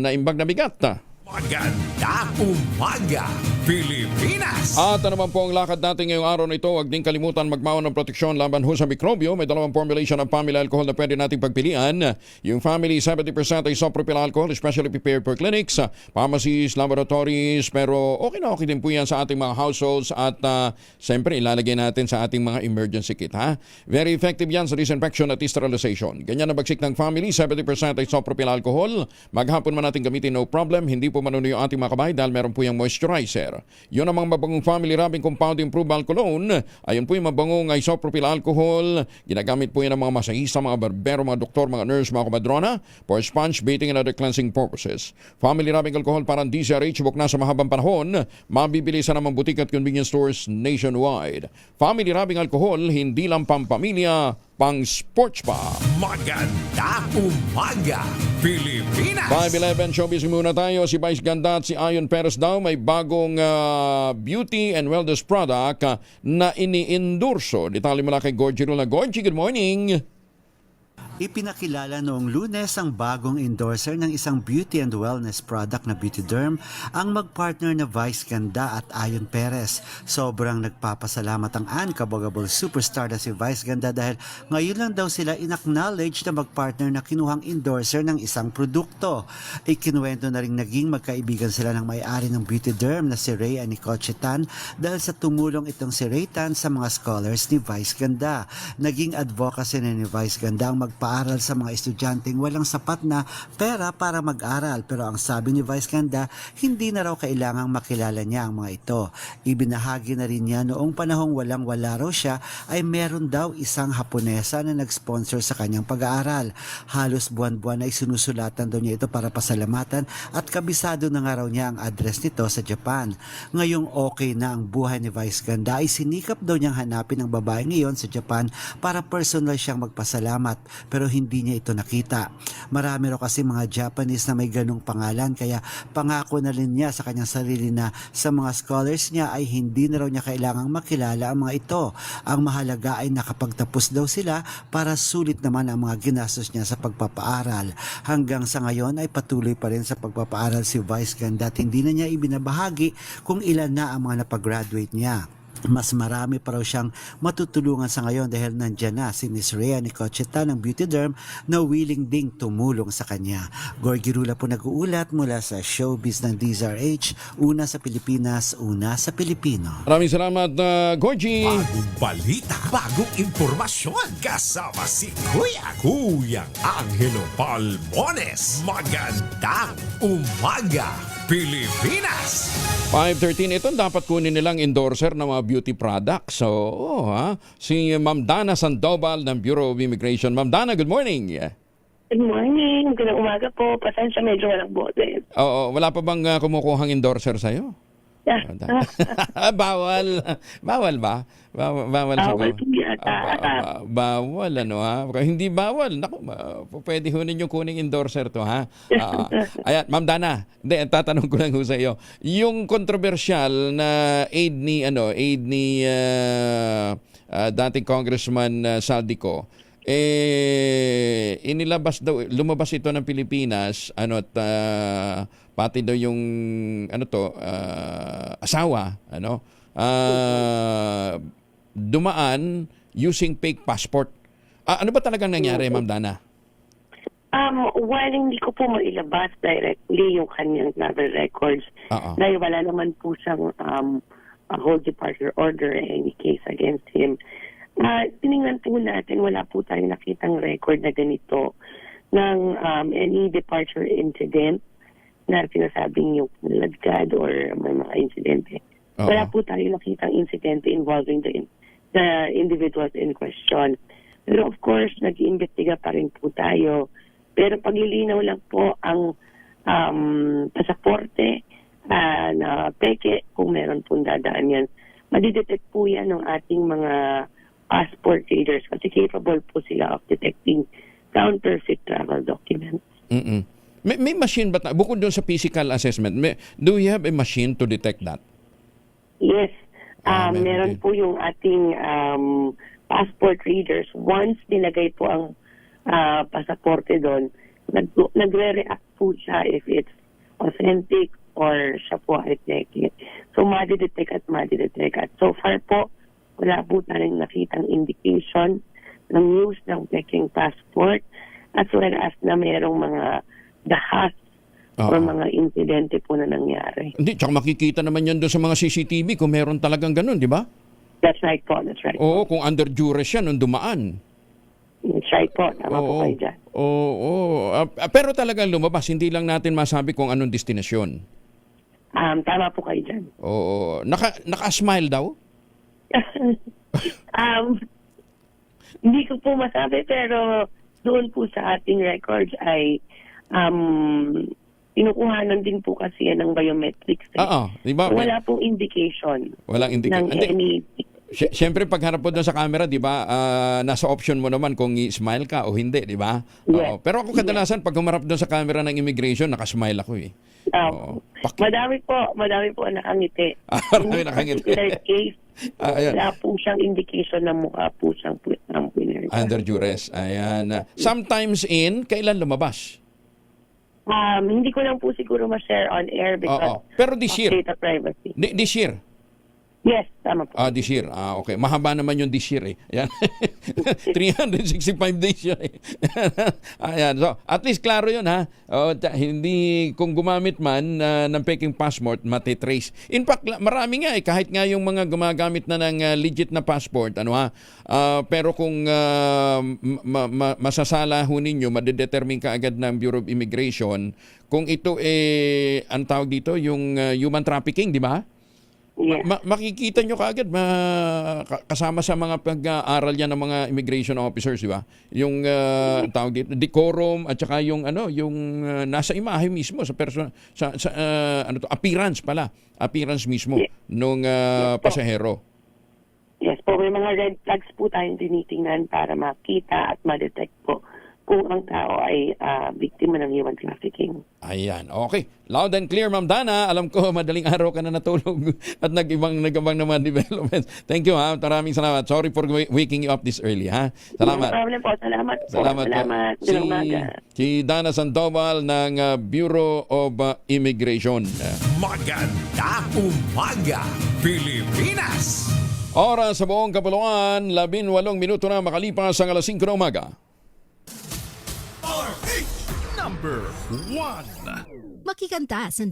Naimbag na bigat. Magandang umaga, Pilipinas! At naman po ang lakad natin ngayong araw na ito. Huwag din kalimutan magmawan ng proteksyon laban ho sa mikrobyo. May dalawang formulation ng family alcohol na pwede nating pagpilian. Yung family 70% ay isopropyl alcohol, especially prepared for clinics, pharmacies, laboratories. Pero okay din po yan sa ating mga households. At siyempre ilalagay natin sa ating mga emergency kit. Very effective yan sa disinfection at sterilization. Ganyan ang bagsik ng family, 70% ay isopropyl alcohol. Maghapon man natin gamitin, no problem. Hindi po manuno yung ating mga kabahay dahil meron po yung moisturizer. Yun ang mga mabangong family rubbing compound improved alcoholone. Ayun po yung mabangong isopropyl alcohol. Ginagamit po yan ng mga masahista, mga barbero, mga doktor, mga nurse, mga komadrona for sponge baiting and other cleansing purposes. Family rubbing alcohol parang DZRH buk na sa mahabang panahon. Mabibili sa namang butik at convenience stores nationwide. Family rubbing alcohol, hindi lang pampamilya, pang sports pa. Magandang umaga, Pilipinas! 5-11 showbiz muna tayo. Si Vice Ganda at si Ayon Perez daw may bagong beauty and wellness product na ini-endorso. Detalye mula kay Gorgie Rula. Gorgie, good morning! Ipinakilala noong Lunes ang bagong endorser ng isang beauty and wellness product na Beauty Derm, ang magpartner na Vice Ganda at Ayon Perez. Sobrang nagpapasalamat ang unkabogable superstar na si Vice Ganda dahil ngayon lang daw sila inacknowledge na magpartner na kinuhang endorser ng isang produkto. Ikinuwento na rin naging magkaibigan sila ng may-ari ng Beauty Derm na si Ray Anicoche Tan dahil sa tumulong itong si Ray Tan sa mga scholars ni Vice Ganda. Naging advocacy na ni Vice Ganda ang magpaaral sa mga estudyanteng walang sapat na pera para mag-aral, pero ang sabi ni Vice Ganda, hindi na raw kailangang makilala niya ang mga ito. Ibinahagi na rin niya noong panahong walang-wala raw siya ay meron daw isang Haponesa na nag-sponsor sa kanyang pag-aaral. Halos buwan-buwan ay sinusulatan daw niya ito para pasalamatan at kabisado na nga raw niya ang address nito sa Japan. Ngayong okay na ang buhay ni Vice Ganda ay sinikap daw niyang hanapin ang babae ngayon sa Japan para personal siyang magpasalamat, pero hindi niya ito nakita. Marami raw kasi mga Japanese na may ganong pangalan, kaya pangako na rin niya sa kanyang sarili na sa mga scholars niya ay hindi na raw niya kailangang makilala ang mga ito. Ang mahalaga ay nakapagtapos daw sila para sulit naman ang mga ginastos niya sa pagpapaaral. Hanggang sa ngayon ay patuloy pa rin sa pagpapaaral si Vice Ganda at hindi na niya ibinabahagi kung ilan na ang mga napagraduate niya. Mas marami pa raw siyang matutulungan sa ngayon dahil nandyan na si Miss Rhea Anicoche Tan ng Beauty Derm na willing ding tumulong sa kanya. Gorgie Rula po nag-uulat mula sa showbiz ng DZRH, una sa Pilipinas, una sa Pilipino. Maraming salamat, Gorgie! Bagong balita, bagong impormasyon, kasama si Kuya Angelo Palmones. Magandang umaga, Pilipinas! 5:13, ito dapat kunin nilang endorser ng mga beauty products. So, si Ma'am Dana Sandoval ng Bureau of Immigration. Ma'am Dana, good morning. Good morning. Good umaga po. Pasensya, medyo walang bote. Oo, wala pa bang kumukuhang endorser sa'yo? Bawal. Bawal ba? Bawal siguro. Bawal Hindi bawal. Naku, pwede ho ninyong kuning endorser to, ha? Ayan, Ma'am Dana, tatanong ko lang ho sa iyo. Yung controversial na aid ni dating Congressman Saldico, lumabas ito ng Pilipinas, pati daw yung asawa, dumaan using fake passport. Ano ba talagang nangyari, Ma'am Dana? While hindi ko po mailabas directly yung kanyang travel records, dahil wala naman po siyang hold departure order in any case against him, tinignan po natin, wala po tayong nakitang record na ganito ng any departure incident na sinasabing yung nalagkad or may mga insidente Wala po tayo nakitang insidente involving the individuals in question. Pero of course, nag-iimbestiga pa rin po tayo. Pero paglilinaw lang po ang pasaporte na peke, kung meron pong dadaan yan, madidetect po yan ng ating mga passport readers kasi capable po sila of detecting counterfeit travel documents. May machine ba, bukod doon sa physical assessment, do we have a machine to detect that? Yes. Meron po yung ating passport readers. Once nilagay po ang pasaporte doon, nagre-react po siya if it's authentic or siya po ay fake. So, madidetect. At so far po, wala po tayong nakitang indication ng use ng faking passport as well as na mayroong mga dahas o mga insidente po na nangyari. Hindi, tsaka makikita naman yan doon sa mga CCTV kung meron talagang ganun, di ba? That's right po. Oo, kung under duress yan nung dumaan. That's right po. Tama po kayo dyan. Pero talagang lumabas, hindi lang natin masabi kung anong destinasyon. Tama po kayo dyan. Oo. Naka-smile daw? Hindi ko po masabi pero doon po sa ating records ay kinukuhanan din po kasi yan ng biometrics. Diba? Wala pong indication. Walang indication. Siyempre, pagharap po doon sa camera, di ba, nasa option mo naman kung i-smile ka o hindi, di ba? Yes. Pero ako kadalasan, pag humarap doon sa camera ng immigration, nakasmile ako eh. Madami po nakangiti. Marami nakangiti. In case, wala po siyang indication na mukha po siyang winner. Under duress. Ayan. Sometimes kailan lumabas? Hindi ko lang po siguro ma-share on air because pero this year, data privacy. This year? Yes, tama po. This year. Okay. Mahaba naman yung this year eh. Ayan. 365 days yun eh. Ayan. So, at least klaro yun ha. Hindi, kung gumamit man ng faking passport, matitrace. In fact, marami nga eh. Kahit nga yung mga gumagamit na ng legit na passport, pero kung masasala ho ninyo, madedetermine ka agad ng Bureau of Immigration kung ito ang tawag dito, yung human trafficking, di ba? Yeah. Makikita nyo kaagad kasama sa mga pag-aaral yan ng mga immigration officers, di ba? Yung tawag dito, decorum at saka yung nasa imahe mismo sa appearance mismo nung pasahero. Yes po, may mga red flags po tayong tinitingnan para makita at ma-detect po kung ang tao ay biktima ng human trafficking. Ayan, okay. Loud and clear, Ma'am Dana. Alam ko, madaling araw ka na natulog at nag-ibang naman developments. Thank you, ha. Maraming salamat. Sorry for waking you up this early, ha. Salamat. No problem po. Salamat. Si Dana Sandoval ng Bureau of Immigration. Magandang umaga, Pilipinas! Oras sa buong kapuluan, 18 minuto na makalipas ang alas 5 na umaga. Number 1. Makikanta sa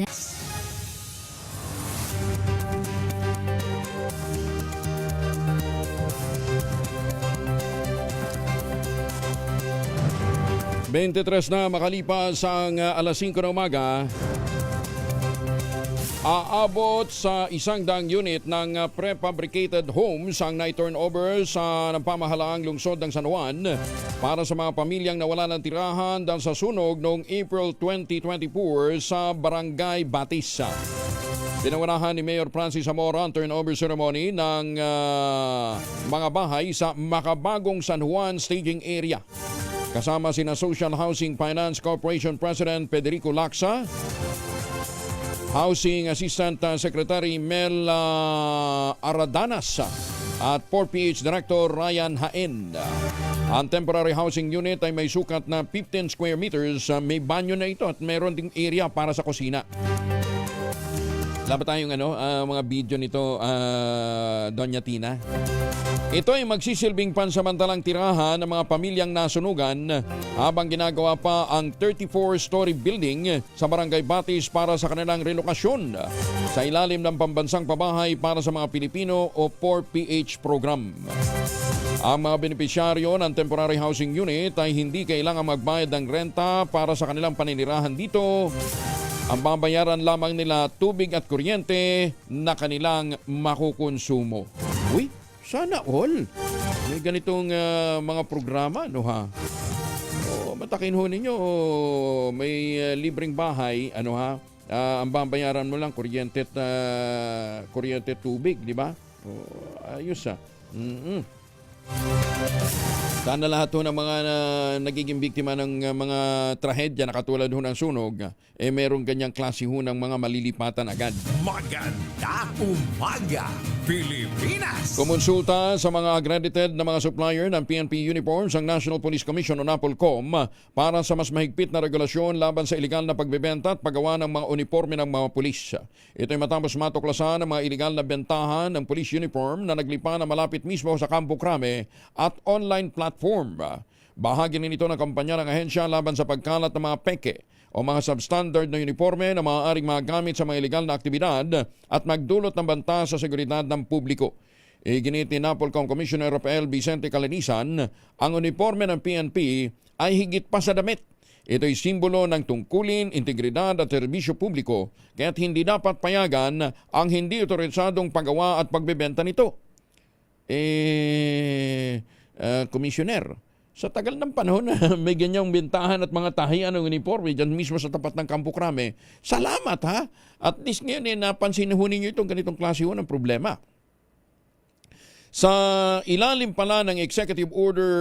na makalipas ang alas 5 na umaga. Aabot sa 100 unit ng prefabricated homes ang na-turnover sa pamahalaang lungsod ng San Juan para sa mga pamilyang nawala ng tirahan dahil sa sunog noong April 2024 sa Barangay Batis. Pinangunahan ni Mayor Francis Zamora ang turnover ceremony ng mga bahay sa makabagong San Juan staging area. Kasama sina Social Housing Finance Corporation President Federico Lacsa, Housing Assistant Secretary Mel Aradanas at 4PH Director Ryan Haen. Ang temporary housing unit ay may sukat na 15 square meters. May banyo na ito at meron ding area para sa kusina. Wala ba tayong mga video nito, Doña Tina? Ito ay magsisilbing pansamantalang tirahan ng mga pamilyang nasunugan habang ginagawa pa ang 34-story building sa Barangay Batis para sa kanilang relokasyon sa ilalim ng pambansang pabahay para sa mga Pilipino o 4PH program. Ang mga benepisyaryo ng temporary housing unit ay hindi kailangang magbayad ng renta para sa kanilang paninirahan dito Ang babayaran lamang nila tubig at kuryente na kanilang makukonsumo. Uy, sana all. May ganitong mga programa, no ha? Matakin ho ninyo, may libreng bahay, ano ha? Ang babayaran mo lang kuryente at tubig, di ba? Ayos ha. Sana lahat ho ng mga nagiging biktima ng mga trahedya na katulad ho ng sunog, merong ganyang klase ho ng mga malilipatan agad. Maganda umaga, Pilipinas! Kumonsulta sa mga accredited na mga supplier ng PNP uniforms ang National Police Commission o NAPOLCOM para sa mas mahigpit na regulasyon laban sa iligal na pagbebenta at paggawa ng mga uniforme ng mga pulis. Ito'y matapos matuklasan ng mga iligal na bentahan ng police uniform na naglipa na malapit mismo sa Campo Crame at online platform. Bahagi rin ito ng kampanya ng ahensya laban sa pagkalat ng mga peke o mga substandard na uniforme na maaaring magamit sa mga iligal na aktibidad at magdulot ng banta sa seguridad ng publiko. Iginit ni NAPOLCOM Commissioner Rafael Vicente Calinisan, ang uniforme ng PNP ay higit pa sa damit. Ito'y simbolo ng tungkulin, integridad at serbisyo publiko, kaya't hindi dapat payagan ang hindi otorisadong paggawa at pagbebenta nito. Commissioner, sa tagal ng panahon na may ganyang bintahan at mga tahian ng uniforme dyan mismo sa tapat ng Campo Crame, salamat ha. At least ngayon napansin ho ninyo itong ganitong klase ho ng problema. Sa ilalim pala ng Executive Order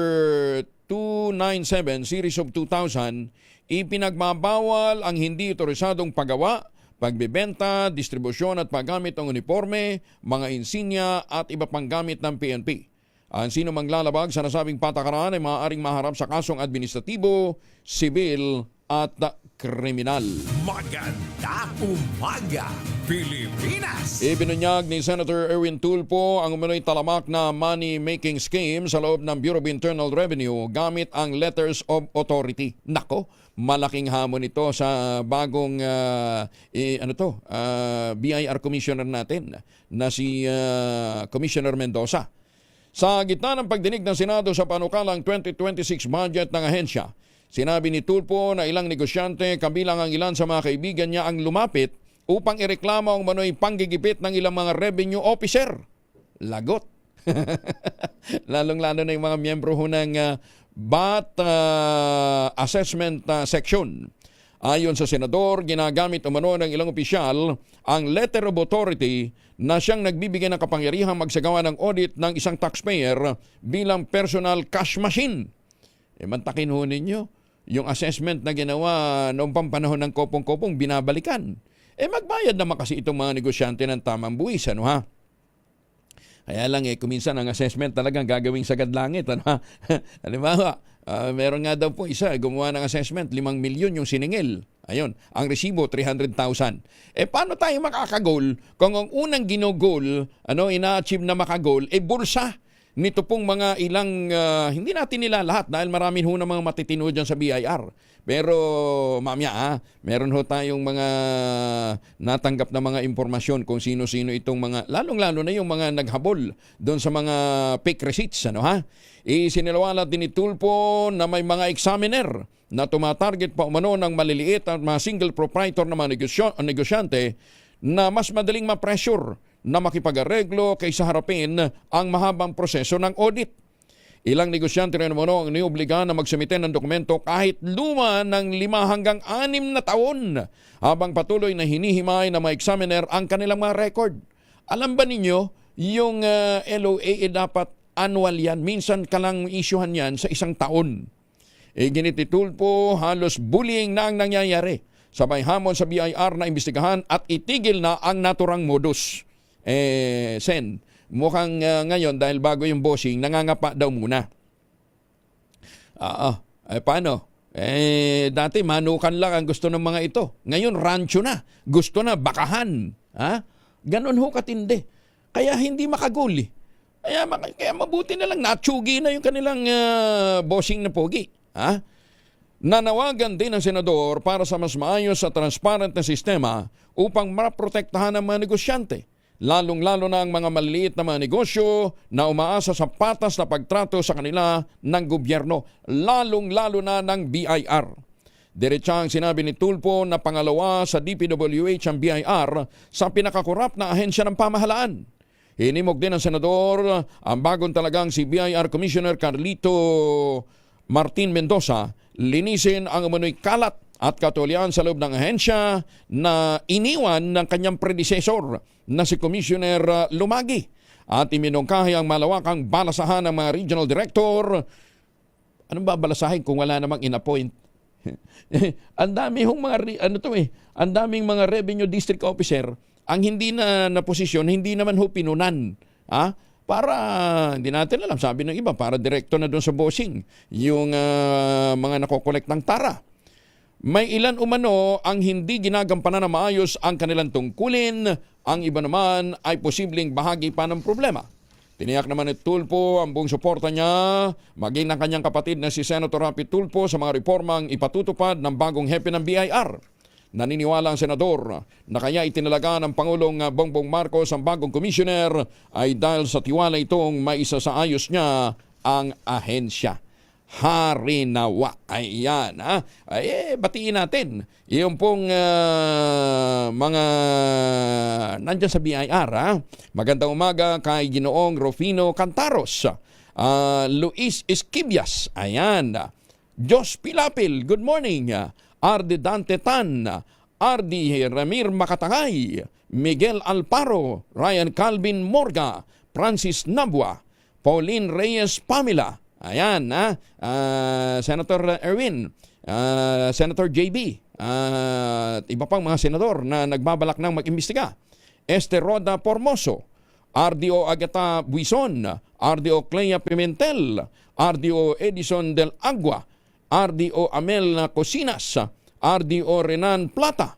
297 Series of 2000, ipinagbabawal ang hindi otorisadong paggawa, pagbebenta, distribusyon at paggamit ng uniforme, mga insignia at iba pang gamit ng PNP. Ang sino mang lalabag sa nasabing patakaran ay maaaring maharap sa kasong administratibo, sibil at kriminal. Maganda umaga, Pilipinas! Ibinunyag ni Senator Erwin Tulfo ang umano'y talamak na money-making scheme sa loob ng Bureau of Internal Revenue gamit ang Letters of Authority. Nako, malaking hamon ito sa bagong BIR Commissioner natin na si Commissioner Mendoza. Sa gitna ng pagdinig ng Senado sa panukalang 2026 budget ng ahensya, sinabi ni Tulfo na ilang negosyante kabilang ang ilan sa mga kaibigan niya ang lumapit upang ireklamo ang manoy panggigipit ng ilang mga revenue officer. Lagot. Lalong-lalo na yung mga miyembro ho ng BAT Assessment Section. Ayon sa senador, ginagamit umano ng ilang opisyal ang letter of authority na siyang nagbibigay ng kapangyarihang magsagawa ng audit ng isang taxpayer bilang personal cash machine. Mantakin ho ninyo, yung assessment na ginawa noong pampanahon ng kopong-kopong binabalikan. Magbayad naman kasi itong mga negosyante ng tamang buwis, ano ha? Kaya lang kuminsan ang assessment talagang gagawing sagad langit, ano ha? Halimbawa, meron nga daw po isa, gumawa ng assessment, 5 milyon yung siningil. Ayun, ang resibo, 300,000. Paano tayo makakagol kung ang unang ginogol, ina-achieve na makagol, bulsa nito pong mga ilang, hindi natin nila lahat dahil marami ho na mga matitino dyan sa BIR. Pero mamaya, meron ho tayong mga natanggap na mga impormasyon kung sino-sino itong mga, lalong-lalo na yung mga naghabol doon sa mga fake receipts, ano ha? Isinilawalat din ni Tulfo na may mga examiner na tumatarget pa umano ng maliliit at mga single proprietor na mga negosyante na mas madaling ma-pressure na makipag-areglo kaysa harapin ang mahabang proseso ng audit. Ilang negosyante rin umano ang niobligahan na magsumite ng dokumento kahit luma ng 5 hanggang 6 na taon habang patuloy na hinihimay na mga examiner ang kanilang mga record. Alam ba ninyo, yung LOA dapat annual yan. Minsan ka lang isyuhan yan sa 1 taon. Ginititul po, halos bullying na ang nangyayari. Sabay hamon sa BIR na imbestigahan at itigil na ang naturang modus. Sen, mukhang ngayon dahil bago yung bossing, nangangapa daw muna. Paano? Dati manukan lang ang gusto ng mga ito. Ngayon rancho na. Gusto na bakahan. Ganon ho katindi. Kaya hindi makaguli. Kaya mabuti na lang natsugi na yung kanilang bossing na pogi. Nanawagan din ng senador para sa mas maayos at transparent na sistema upang maprotektahan ang mga negosyante. Lalong-lalo na ang mga maliliit na mga negosyo na umaasa sa patas na pagtrato sa kanila ng gobyerno, lalong-lalo na ng BIR. Diretsang sinabi ni Tulfo na pangalawa sa DPWH ang BIR sa pinakakorap na ahensya ng pamahalaan. Hinimok din ng senador ang bagong talagang si BIR Commissioner Carlito Martin Mendoza linisin ang umano'y kalat at katulian sa loob ng ahensya na iniwan ng kanyang predecessor na si Commissioner Lumagi at iminungkahi ang malawakang balasahan ng mga regional director. Anong babalasahin kung wala namang in-appoint? Ang dami hong mga ang daming mga revenue district officer ang hindi na posisyon, hindi naman ho pinunan. Para hindi natin alam, sabi ng iba, para direkto na doon sa bossing yung mga nakokolekt ng tara. May ilan umano ang hindi ginagampanan na maayos ang kanilang tungkulin, ang iba naman ay posibleng bahagi pa ng problema. Tiniyak naman ni Tulfo ang buong suporta niya, maging ng kanyang kapatid na si Senator Rapi Tulfo sa mga reformang ipatutupad ng bagong hepe ng BIR. Naniniwala ang senador na kaya itinalaga ng Pangulong Bongbong Marcos ang bagong commissioner ay dahil sa tiwala itong maisasaayos niya ang ahensya. Harinawa. Ayan. Batiin natin yung pong mga nandiyan sa BIR. Magandang umaga kay Ginoong Rufino Cantaros, Luis Esquibias. Ayan. Jos Pilapil, good morning. Ardi Dante Tan, Ardi Ramir Makatangay, Miguel Alparo, Ryan Calvin Morga, Francis Nabwa, Pauline Reyes Pamela. Ayan, Senator Erwin, Senator JB, at iba pang mga senador na nagbabalak ng mag-imbestiga. Este Roda Formoso, RDO Agata Buison, RDO Clea Pimentel, RDO Edison del Agua, RDO Amel Cosinas, RDO Renan Plata,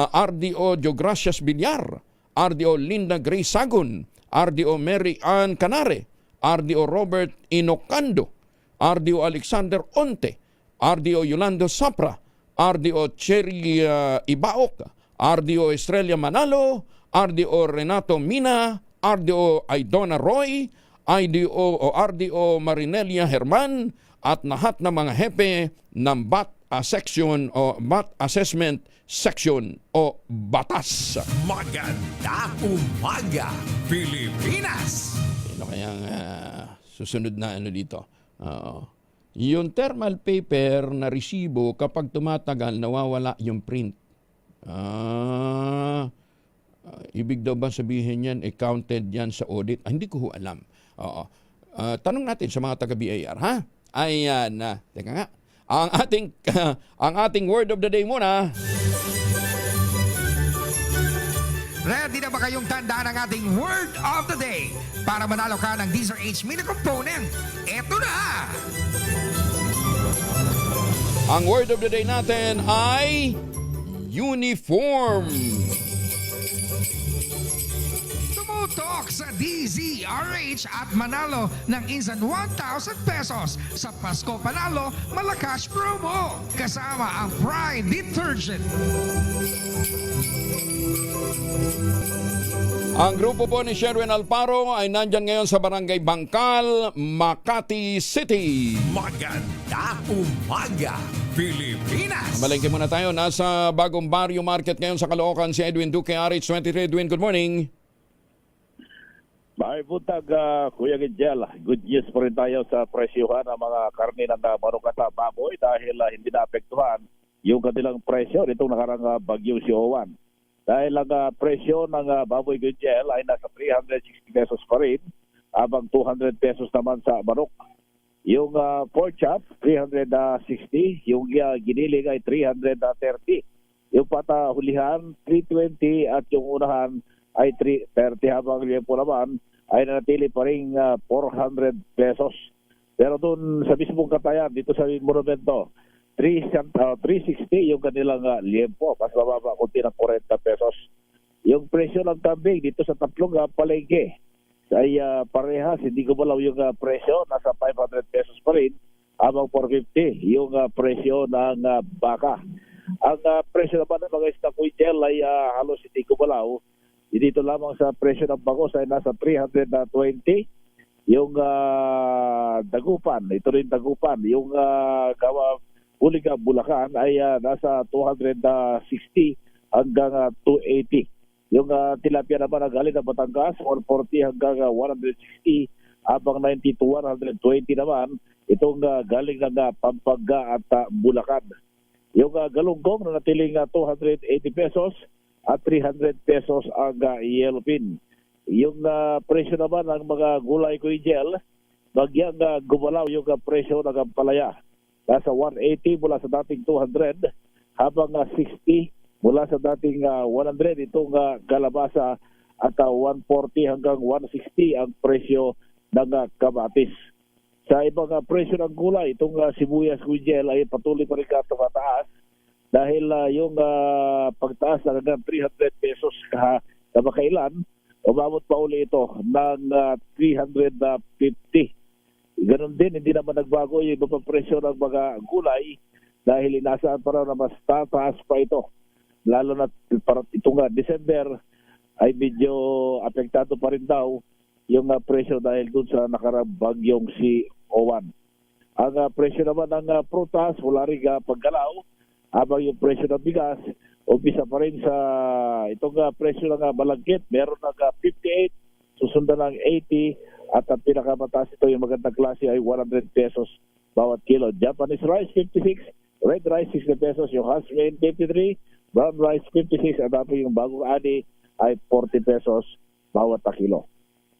RDO Diogracias Villar, RDO Linda Grace Sagun, RDO Mary Ann Canare, RDO Robert Inocando, RDO Alexander Onte, RDO Yolando Sapra, RDO Cherry Ibaok, RDO Estrella Manalo, RDO Renato Mina, RDO Aidona Roy, RDO Marinelia Herman, at lahat ng mga hepe ng BAT section o BAT Assessment Section o Batas. Magandang umaga, Pilipinas! Ano kayang susunod na dito? Yung thermal paper na resibo, kapag tumatagal, nawawala yung print. Ibig daw ba sabihin yan, accounted yan sa audit? Hindi ko alam. Tanong natin sa mga taga-BIR, ha? Ayan na. Teka nga. Ang ating word of the day muna. Ready na ba kayong tandaan ang ating word of the day para manalo ka ng DZRH Mini Component? Eto na! Ang word of the day natin ay uniform. Tumutok sa DZRH at manalo ng instant 1,000 pesos sa Pasko Panalo Malakas Promo kasama ang Pride Detergent. Ang grupo po ni Sherwin Alparo ay nandyan ngayon sa Barangay Bangkal, Makati City. Magandang umaga, Pilipinas! Malengke muna tayo. Nasa Bagong Barrio Market ngayon sa Caloocan si Edwin Duque, RH23. Edwin, good morning. May buntag, Kuya Gidjel. Good news po rin tayo sa presyuhan ng mga karne ng manok at baboy dahil hindi naapektuhan yung kanilang presyo nitong nakarang bagyong si Owan. Dahil ang presyo ng baboy Gidjel ay nasa 360 pesos pa rin, habang 200 pesos naman sa manok. Yung pork chop, 360. Yung giniling ay 330. Yung patahulihan, 320. At yung unahan ay 330. Habang liempo naman ay nanatili pa rin 400 pesos. Pero doon sa mismong katayan, dito sa monumento, 360 yung kanilang liempo. Mas mababa kunti ng 40 pesos. Yung presyo ng kambing dito sa tatlong palengke ay parehas, hindi gumalaw yung presyo, nasa 500 pesos pa rin, habang 450 yung presyo ng baka. Ang presyo naman ng mga isda ay halos hindi gumalaw. Dito lamang sa presyo ng bangos ay nasa 320. Yung dagupan, ito rin dagupan, yung Buliga, Bulacan ay nasa 260 hanggang 280. Yung tilapia naman ang galing ng Batangas, 140 hanggang 160, habang 90 to 120 naman itong galing ng Pampanga at Bulacan. Yung galunggong na natiling 280 pesos at 300 pesos ang yellowfin. Yung presyo naman ng mga gulay ko gel, bagyang gumalaw yung presyo ng palaya. Nasa 180 mula sa dating 200 habang 60 mula sa dating 100 itong kalabasa at 140 hanggang 160 ang presyo ng kamatis. Sa ibang presyo ng gulay, itong sibuyas ko gel ay patuloy pa rin tumataas dahil yung pagtaas na hanggang 300 pesos kamakailan, umabot pa uli ito ng 350. Ganon din, hindi naman nagbago yung iba pang presyo ng mga gulay dahil inasaan pa raw na mas tataas pa ito. Lalo na itong December ay medyo apektado pa rin daw yung presyo dahil dun sa nakarabagyong si Owan. Ang presyo naman ng prutas, wala rin paggalaw, habang yung presyo ng bigas, umpisa pa rin sa itong presyo ng malagkit, meron ng 58, susundan ng 80, at ang pinakamataas ito yung magandang klase ay 100 pesos bawat kilo. Japanese rice, 56, red rice, 60 pesos, yung Hasmin, 53, brown rice, 56, at tapos yung bagong ani ay 40 pesos bawat kilo.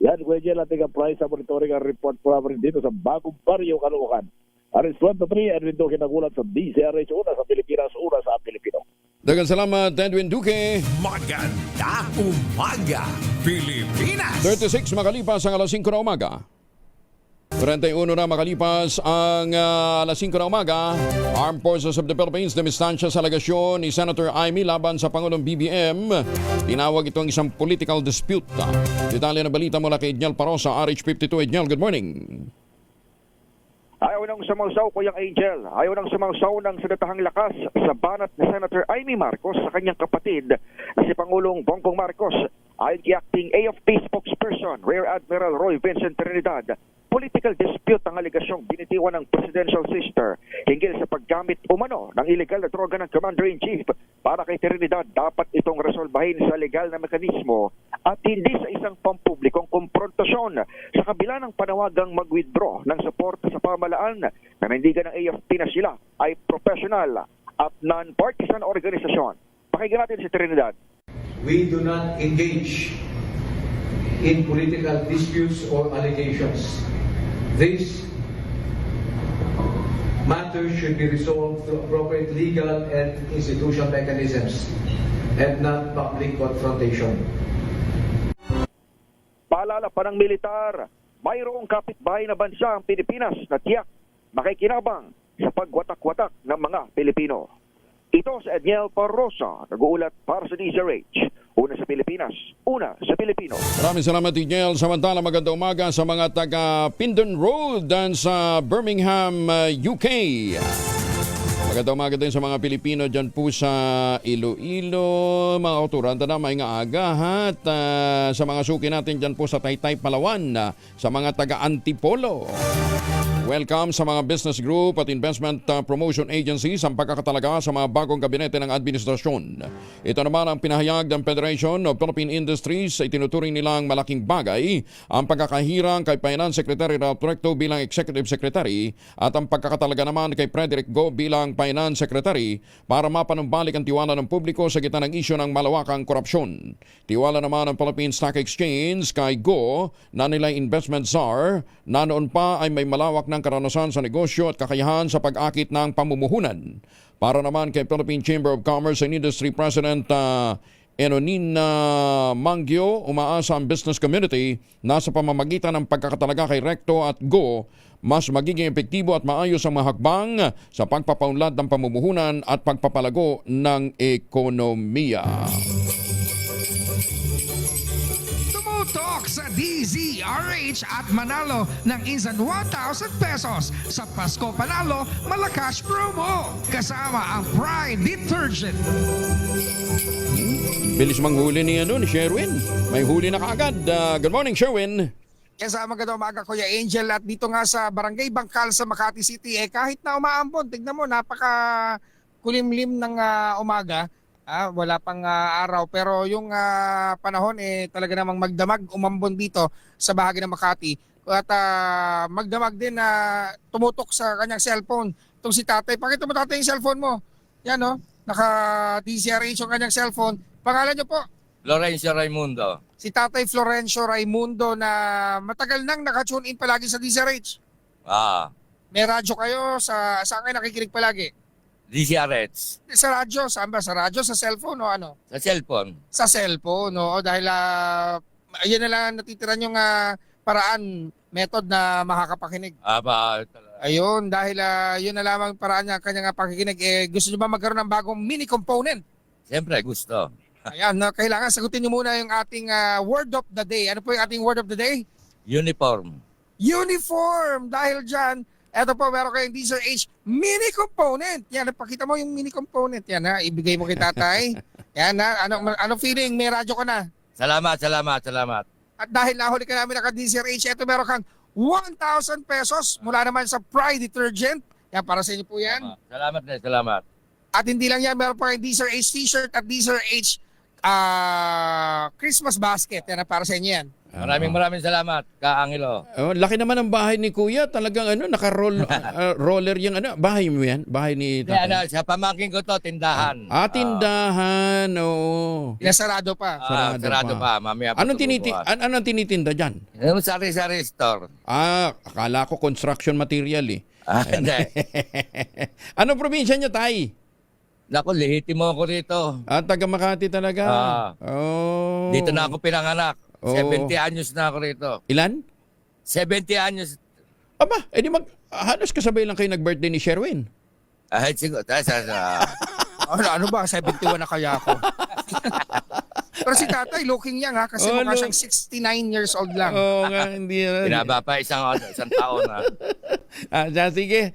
Yan, Kuya Jel, ating price sa monitoring ang report po namin dito sa bagong baryo Caloocan. Aris 23, Edwin Duque nagulat sa DZRH, una sa Pilipinas, una sa Pilipino. Daghang salamat, Edwin Duque. Maganda umaga, Pilipinas! 36 makalipas ang alas 5 na umaga. 31 na makalipas ang alas 5 na umaga. Armed Forces of the Philippines dumistansya sa alegasyon ni Senator Amy laban sa Pangulong BBM. Tinawag itong isang political dispute. Detalye na balita mula kay Edniel Parosa, RH52. Edniel, good morning. Ayaw nang sumausaw, Kuyang Angel. Ayaw nang sumausaw ng sinatahang lakas sa banat ni Senator Amy Marcos sa kanyang kapatid na si Pangulong Bongbong Marcos. Ayon kay acting AFP spokesperson Rear Admiral Roy Vincent Trinidad, political dispute ang aligasyong binitiwan ng presidential sister hinggil sa paggamit umano ng illegal na droga ng Commander-in-Chief. Para kay Trinidad, dapat itong resolbahin sa legal na mekanismo at hindi sa isang pampublikong komprontasyon. Sa kabila ng panawagang mag-withdraw ng suporta sa pamahalaan, nanindigan ng AFP na sila ay professional at non-partisan organisasyon. Pakinggan natin si Trinidad. We do not engage in political disputes or allegations. This matter should be resolved through appropriate legal and institutional mechanisms and not public confrontation. Paalala pa ng militar, mayroong kapitbahay na bansa ang Pilipinas na tiyak makikinabang sa pagwatak-watak ng mga Pilipino. Ito sa Edniel Parosa, nag-uulat para sa DZRH. Una sa Pilipinas, una sa Pilipino. Maraming salamat, Edniel. Samantala, magandang umaga sa mga taga Pindon Road dan sa Birmingham, UK. Magandang umaga din sa mga Pilipino dyan po sa Iloilo, mga kauturan, na may aga at sa mga suki natin dyan po sa Taytay, Palawan, sa mga taga Antipolo. Welcome sa mga business group at investment promotion agencies ang pagkakatalaga sa mga bagong gabinete ng administrasyon. Ito naman ang pinahayag ng Federation of Philippine Industries. Itinuturing nilang malaking bagay ang pagkakahirang kay Finance Secretary Ralph Recto bilang Executive Secretary at ang pagkakatalaga naman kay Frederick Go bilang Finance Secretary para mapanumbalik ang tiwala ng publiko sa gitna ng isyu ng malawakang korupsyon. Tiwala naman ng Philippine Stock Exchange kay Go na nilay investment czar na noon pa ay may malawak ng karanasan sa negosyo at kakayahan sa pag-akit ng pamumuhunan. Para naman kay Philippine Chamber of Commerce and Industry President Enonin Mangio, umaasa ang business community na sa pamamagitan ng pagkakatalaga kay Recto at Go, mas magiging epektibo at maayos ang mga hakbang sa pagpapaunlad ng pamumuhunan at pagpapalago ng ekonomiya. Tumutok sa DZRH at manalo ng instant 1,000 pesos sa Pasko Panalo Malacash promo. Kasama ang Pride Detergent. Bilis manghuli ni Sherwin. May huli na kaagad. Good morning, Sherwin. Yes, magandang umaga Kuya Angel, at dito nga sa Barangay Bangkal sa Makati City, kahit na umaambon, tignan mo, napaka kulimlim ng umaga, wala pang araw, pero yung panahon talaga namang magdamag umambon dito sa bahagi ng Makati, at magdamag din na tumutok sa kanyang cellphone itong si tatay. Pakita mo tatay yung cellphone mo, yan naka DZRH yung kanyang cellphone. Pangalan niyo po? Florencio Raimundo. Si Tatay Florencio Raimundo na matagal nang naka-tune in palagi sa DZRH. May radyo kayo? Saan kayo nakikinig palagi? DZRH. Sa radyo? Saan ba? Sa radyo? Sa cellphone o ano? Sa cellphone. Sa cellphone, no? Dahil ayun na lang natitiran yung paraan, method na makakapakinig. Ayun, dahil yun na lamang paraan niya kanyang pakikinig. Gusto niyo ba magkaroon ng bagong mini component? Siyempre, gusto. Ayan, kailangan sagutin niyo muna yung ating word of the day. Ano po yung ating word of the day? Uniform. Uniform! Dahil dyan, eto po, meron kayong DZRH mini component. Yan, napakita mo yung mini component. Yan ibigay mo kay tatay. Yan ano feeling? May radyo ka na. Salamat. At dahil nahuli ka namin naka-DZRH, eto meron kang 1,000 pesos mula naman sa Pride Detergent. Yan, para sa inyo po yan. Salamat. At hindi lang yan, meron pa kayong DZRH t-shirt at DZRH Christmas basket. Yan, para sa inyo yan. Maraming salamat, Ka-Angelo. Laki naman ang bahay ni Kuya. Talagang naka-roll roller yung bahay mo yan? Bahay ni tatay? Sa pamangkin ko to, tindahan. Tindahan, oo. Sarado pa. Sarado pa. Mamaya pa Anong tinitinda dyan? Yung sari-sari store. Akala ko construction material eh. Hindi. Anong probinsya niyo, tay? Naku, lihitimo ako rito. Taga Makati talaga? Dito na ako pinanganak. 70 anyos na ako rito. Ilan? 70 anyos. Aba, edi halos kasabay lang kayo nag-birthday ni Sherwin. Siguro. Ano ba? 71 na kaya ako. Pero si tatay, looking young kasi mukha siyang 69 years old lang. Nga, hindi na. Pinaba pa isang taon na. Sige.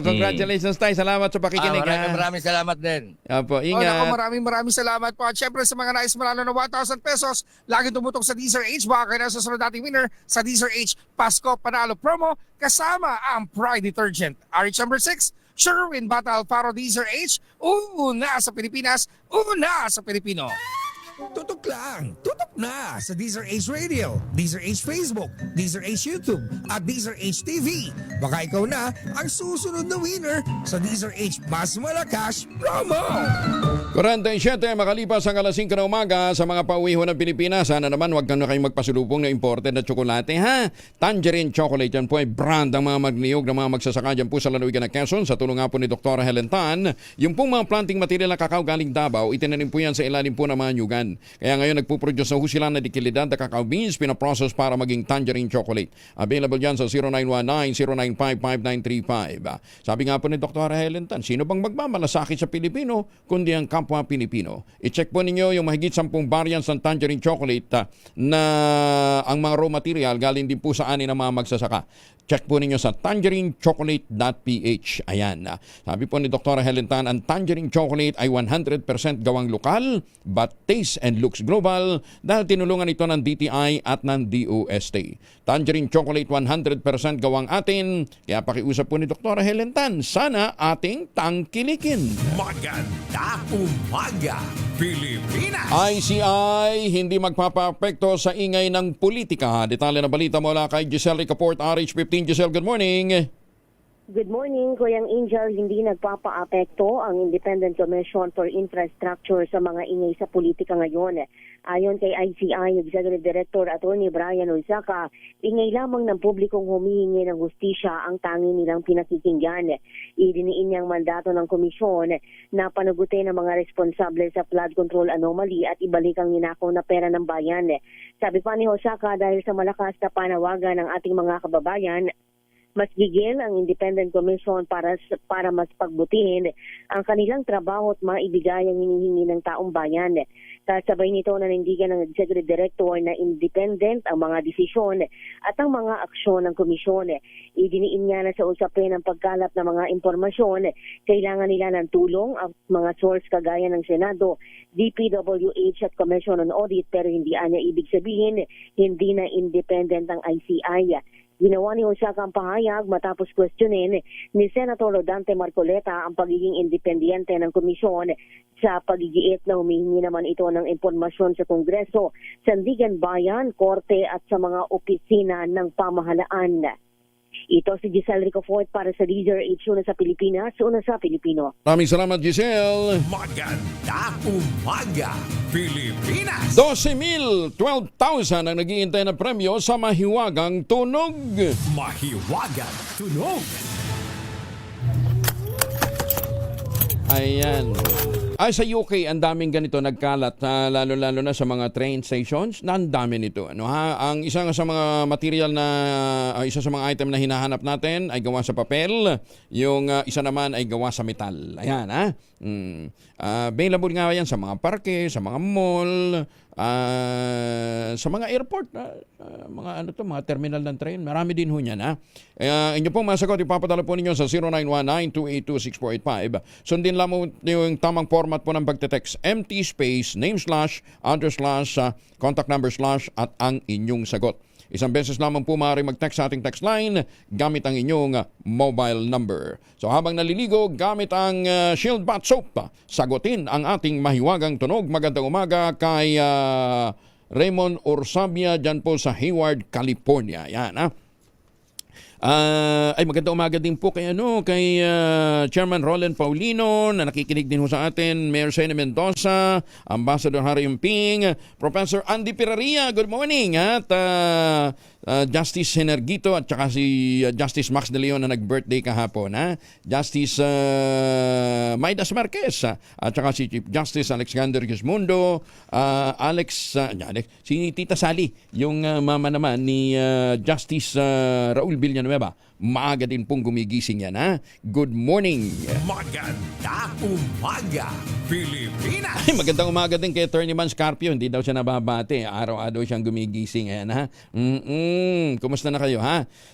Congratulations tayo. Salamat sa pakikinig. Maraming salamat din. Ingat. Maraming salamat po. At syempre sa mga nais manalo ng 1,000 pesos, lagi tumutok sa DZRH. Baka kayo na susunod nating winner sa DZRH Pasko Panalo Promo kasama ang Pride Detergent. RH number 6, Sherwin Bata Alfaro DZRH. Una sa Pilipinas, una sa Pilipino. Tutok lang, tutok na sa DZRH Radio, DZRH Facebook, DZRH YouTube, at DZRH TV. Baka ikaw na ang susunod na winner sa DZRH Mas Malakas Promo! 47 makalipas ang alas 5 na umaga sa mga pauwi ho ng Pilipinas. Sana naman wag na kayong magpasulubong na imported na tsokolate ha. Tangerine Chocolate yan po ay brand ang mga magniyog ng mga magsasaka dyan po sa lalawigan ng Quezon. Sa tulong nga po ni Dr. Helen Tan, yung pong mga planting material na kakao galing Davao, itinanim po yan sa ilalim po ng mga nyugan. Kaya ngayon nagpuproduce na ho sila na dikilidad na cacao beans, pinaprocess para maging tangerine chocolate. Available dyan sa 0919-095-5935. Sabi nga po ni Dr. Helen Tan, sino bang magmamalasakit sa Pilipino kundi ang kapwa Pilipino? I-check po ninyo yung mahigit 10 variants ng tangerine chocolate na ang mga raw material galing din po sa ani ng mga magsasaka. Check po ninyo sa tangerinechocolate.ph. Ayan. Sabi po ni Dr. Helen Tan, ang tangerine chocolate ay 100% gawang lokal but taste and looks global dahil tinulungan ito ng DTI at ng DOST. Tangerine chocolate 100% gawang atin. Kaya pakiusap po ni Dr. Helen Tan, sana ating tangkilikin. Maganda umaga, Pilipinas! ICI, hindi magpapapekto sa ingay ng politika. Detalye na balita mula kay Giselle Ricaport, RH15. Giselle, good morning. Good morning, Kuyang Angel. Hindi nagpapaapekto ang Independent Commission for Infrastructure sa mga ingay sa politika ngayon. Ayon kay ICI Executive Director Attorney Brian Oisaka, ingay lamang ng publikong humihingi ng hustisya ang tanging nilang pinakikinggan. Idiniin niyang mandato ng komisyon na panagutin ang mga responsable sa flood control anomaly at ibalik ang ninakaw na pera ng bayan. Sabi pa ni Oisaka, dahil sa malakas na panawagan ng ating mga kababayan, Mas gigil ang Independent Commission para mas pagbutihin ang kanilang trabaho at maibigay ang hinihingi ng taong bayan. Kasabay nito nanindigan ng Executive Director na independent ang mga desisyon at ang mga aksyon ng komisyon. Idiniin niya na sa usapin ng pagkalap ng mga impormasyon, kailangan nila ng tulong ang mga source kagaya ng Senado, DPWH at Commission on Audit, pero hindi niya ibig sabihin hindi na independent ang ICI. Ginawa ni Osaka ang pahayag matapos questionin ni Senator Rodante Marcoleta ang pagiging independyente ng komisyon sa pagigiit na humihingi naman ito ng impormasyon sa Kongreso, Sandigan Bayan, Korte at sa mga opisina ng pamahalaan. Ito si Giselle Ricofort para sa Leader H, una sa Pilipinas, una sa Pilipino. Maraming salamat, Giselle. Maganda umaga, Pilipinas! 12,000, 12,000 ang nag-iintay na premyo sa Mahiwagang Tunog. Mahiwagang Tunog! Ayan. Sa UK, ang daming ganito nagkalat, lalo-lalo na sa mga train stations, na ang dami nito. Ang isa sa mga material isa sa mga item na hinahanap natin ay gawa sa papel, yung isa naman ay gawa sa metal. Ayan, available nga yan sa mga parke, sa mga mall, sa mga airport, mga terminal ng train, marami din ho niyan. Inyo pong masagot, ipapadala po ninyo sa 0919-282-6485. Sundin lamang yung tamang format po ng pagte-text, empty space, name slash, address slash, contact number slash, at ang inyong sagot. Isang beses lamang po maaari mag-text sa ating text line gamit ang inyong mobile number. So habang naliligo, gamit ang Shield Bath Soap, sagutin ang ating mahiwagang tunog. Magandang umaga kay Raymond Orsabia dyan po sa Hayward, California. Yan, magandang umaga din po kay Chairman Roland Paulino na nakikinig din ho sa atin, Mayor Sena Mendoza, Ambassador Harry Yumping, Professor Andy Piraria, good morning, at Justice Senergito at saka si Justice Max De Leon na nag-birthday kahapon, Justice Maidas Marquez at saka si Chief Justice Alexander Gismundo, si Tita Sally, yung mama naman ni Justice Raul Villanueva. Maaga din pong gumigising yan, Good morning. Maganda umaga, Pilipinas! Magandang umaga din kay Attorney Man Scarpio. Hindi daw siya nababate. Araw-araw siyang gumigising. Ayan, Kumusta na kayo,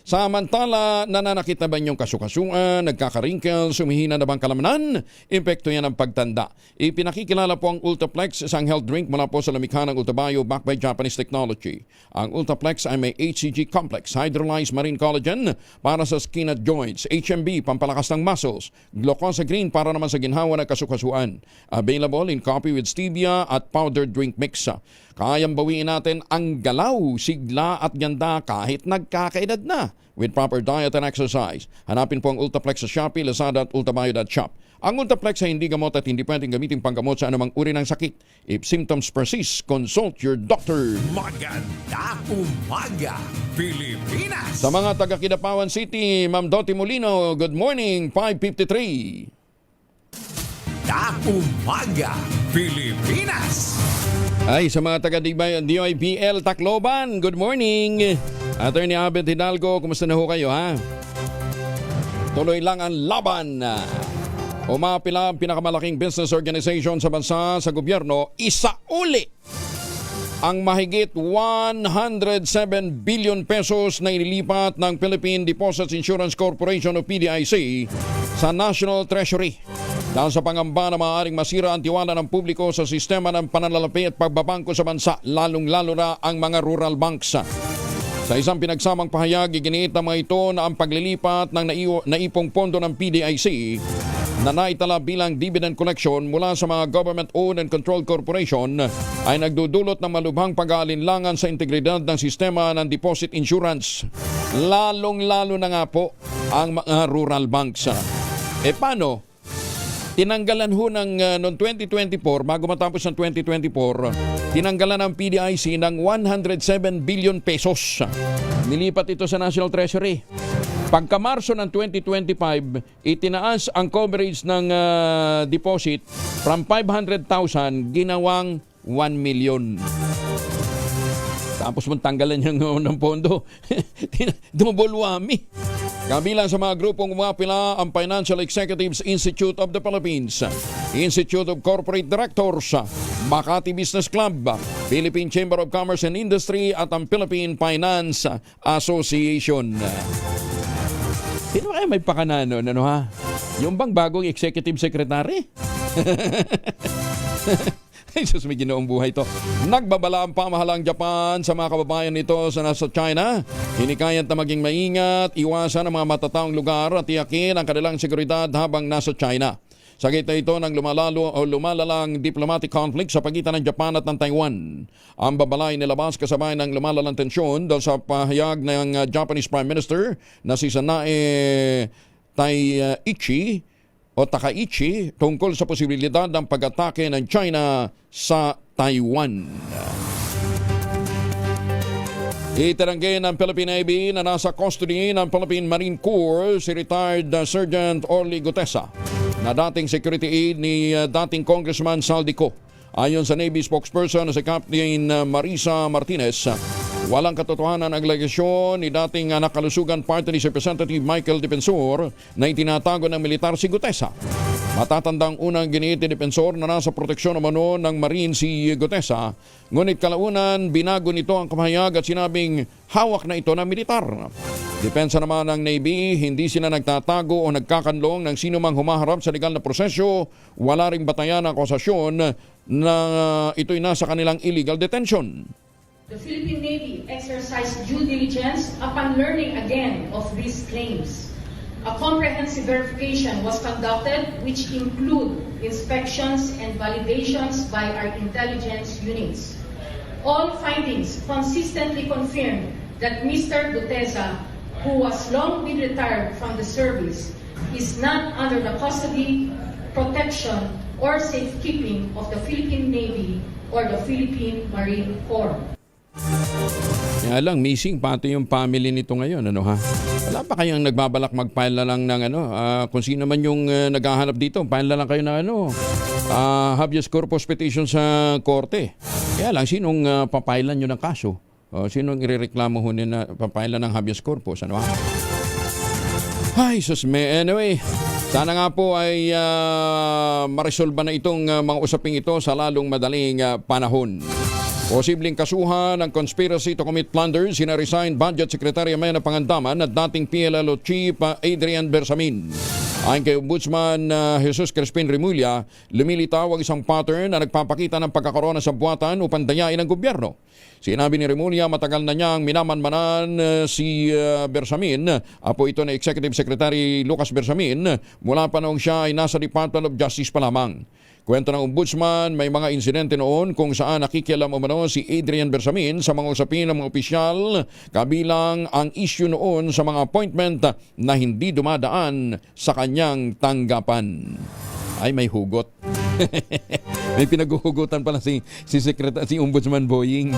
Samantala, nananakit na ba inyong kasukasuan, nagkaka-wrinkles, sumihina na bang kalamanan? Epekto yan ng pagtanda. Ipinakikilala po ang Ultaplex, isang health drink mula po sa lamikha ng Ultabayo backed by Japanese technology. Ang Ultaplex ay may HCG complex, hydrolyzed marine collagen para sa skin at joints, HMB, pampalakas ng muscles, Glucosa Green para naman sa ginhawa ng kasukasuan. Available in coffee with stevia at powdered drink mix. Kayang bawiin natin ang galaw, sigla at ganda kahit nagkakaedad na with proper diet and exercise. Hanapin po ang Ultaplex sa Shopee, Lazada at ultabayo.shop. Ang Ultaplex ay hindi gamot at hindi pwedeng gamitin panggamot sa anumang uri ng sakit. If symptoms persist, consult your doctor. Maganda umaga, Pilipinas! Sa mga taga Kidapawan City, Ma'am Dottie Molino, good morning, 5:53. Umaga, Pilipinas! Sa mga taga DIBL Tacloban, good morning. Attorney Abed Hidalgo, kumusta na ho kayo, Tuloy lang ang laban. Umapila ang pinakamalaking business organization sa bansa sa gobyerno, isauli ang mahigit 107 billion pesos na inilipat ng Philippine Deposits Insurance Corporation o PDIC sa National Treasury. Dahil sa pangamba na maaaring masira ang tiwala ng publiko sa sistema ng pananalapi at pagbabangko sa bansa, lalong-lalo na ang mga rural banks. Sa isang pinagsamang pahayag, iginiit ng mga ito na ang paglilipat ng naipong pondo ng PDIC na naitala bilang dividend collection mula sa mga government-owned and controlled corporation ay nagdudulot ng malubhang pag-aalinlangan sa integridad ng sistema ng deposit insurance. Lalong-lalo na nga po ang mga rural banks. Paano? Tinanggalan ho noong 2024, bago matapos ng 2024, tinanggalan ng PDIC ng 107 billion pesos. Nilipat ito sa National Treasury. Pagka Marso ng 2025, itinaas ang coverage ng deposit from 500,000 ginawang 1 million. Tapos mong tanggalan niya ng pondo. Dumabulwami. Kabilang sa mga grupong umapila ang Financial Executives Institute of the Philippines, Institute of Corporate Directors, Makati Business Club, Philippine Chamber of Commerce and Industry at ang Philippine Finance Association. Sino kaya may pakananon, ano ha? Yung bang bagong executive secretary? Ay, sus, may ginoong buhay to. Nagbabala ang pamahalang Japan sa mga kababayan nito sa nasa China. Hinikayat na maging maingat, iwasan ang mga matataong lugar at tiyakin ang kanilang seguridad habang nasa China. Sa gitna ito ng lumalalang diplomatic conflict sa pagitan ng Japan at ng Taiwan. Ang babalay nilabas kasabay ng lumalalang tensyon dahil sa pahayag ng Japanese Prime Minister na si Sanae Takaichi tungkol sa posibilidad ng pag-atake ng China sa Taiwan. Itinanggi ng Philippine Navy na nasa custody ng Philippine Marine Corps si retired Sergeant Orly Gutesa na dating security aide ni dating Congressman Saldico. Ayon sa Navy spokesperson na si Captain Marisa Martinez, walang katotohanan ang alegasyon ni dating nakalusugan party list Representative Michael Defensor na itinatago ng militar si Gutesa. Matatandang unang giniit ni Defensor na nasa proteksyon umano ng Marine si Gutesa, ngunit kalaunan binago nito ang kamahayag at sinabing hawak na ito ng militar. Depensa naman ng Navy, hindi sila nagtatago o nagkakanlong ng sino mang humaharap sa legal na prosesyo, wala ring batayan ng akusasyon na ito'y nasa kanilang illegal detention. The Philippine Navy exercised due diligence upon learning again of these claims. A comprehensive verification was conducted which include inspections and validations by our intelligence units. All findings consistently confirmed that Mr. Gutesa, who was long been retired from the service, is not under the custody, protection, or safekeeping of the Philippine Navy or the Philippine Marine Corps. Kaya lang, missing pati yung family nito ngayon, ano ha? Wala pa kayang nagbabalak mag-file na lang ng kung sino man yung naghahanap dito, file na lang kayo ng habeas corpus petition sa korte. Kaya lang, sinong papailan nyo ng kaso? Sinong irereklamo ho na papailan ng habeas corpus, ano ha? Ay, anyway, sana nga po ay maresolba na itong mga usaping ito sa lalong madaling panahon. Posibleng kasuhan ng conspiracy to commit plunder sina resigned Budget Secretary Mena Pangandaman at dating PLLO Chief Adrian Bersamin. Ayon kay Ombudsman Jesus Crispin Remulla, lumilitaw ang isang pattern na nagpapakita ng pagkakaroon ng sabwatan upang dayain ng gobyerno. Sinabi ni Remulla, matagal na niyang minamanmanan si Bersamin, apo ito na Executive Secretary Lucas Bersamin, mula pa noong siya ay nasa Department of Justice pa lamang. Kwento ng Ombudsman, may mga insidente noon kung saan nakikialam umano si Adrian Bersamin sa mga usapin ng mga opisyal, kabilang ang issue noon sa mga appointment na hindi dumadaan sa kanyang tanggapan. Ay, may hugot. May pinaghuhugutan pala si Ombudsman Boying.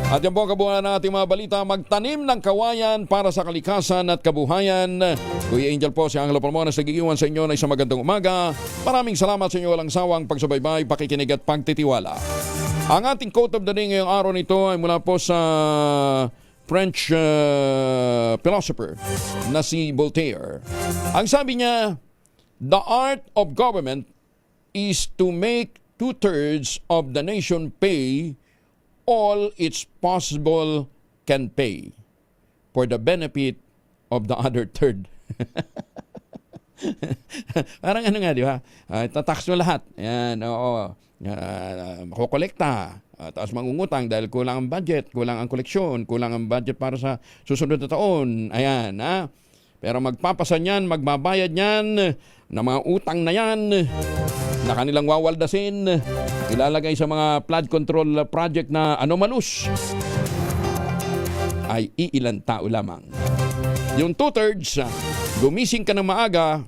At yan po ang kabuhayan ng ating mga balita, magtanim ng kawayan para sa kalikasan at kabuhayan. Kuya Angel po, si Angelo Palmones, nag-iiwan sa inyo na isang magandang umaga. Maraming salamat sa inyo walang sawang pagsubaybay, pakikinig at pagtitiwala. Ang ating quote of the day ngayong araw nito ay mula po sa French philosopher na si Voltaire. Ang sabi niya, the art of government is to make 2/3 of the nation pay all its possible can pay for the benefit of the other third. Parang ano nga, di ba? Tatax mo lahat. Yan, oo. Makukolekta. Tapos mangungutang dahil kulang ang budget, kulang ang koleksyon, kulang ang budget para sa susunod na taon. Ayan, ha? Pero magpapasan yan, magbabayad yan, na mga utang na yan, na kanilang wawaldasin, ilalagay sa mga flood control project na anomalous, ay iilang tao lamang. Yung 2/3, gumising ka ng maaga,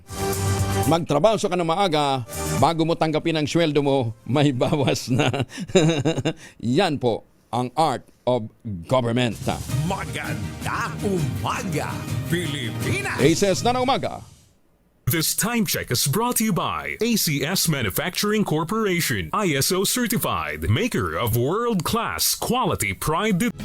magtrabaho ka ng maaga, bago mo tanggapin ang sweldo mo, may bawas na. Yan po ang art of government. Magandang umaga, Pilipinas! ACS na umaga. This time check is brought to you by ACS Manufacturing Corporation, ISO certified, maker of world-class quality pride.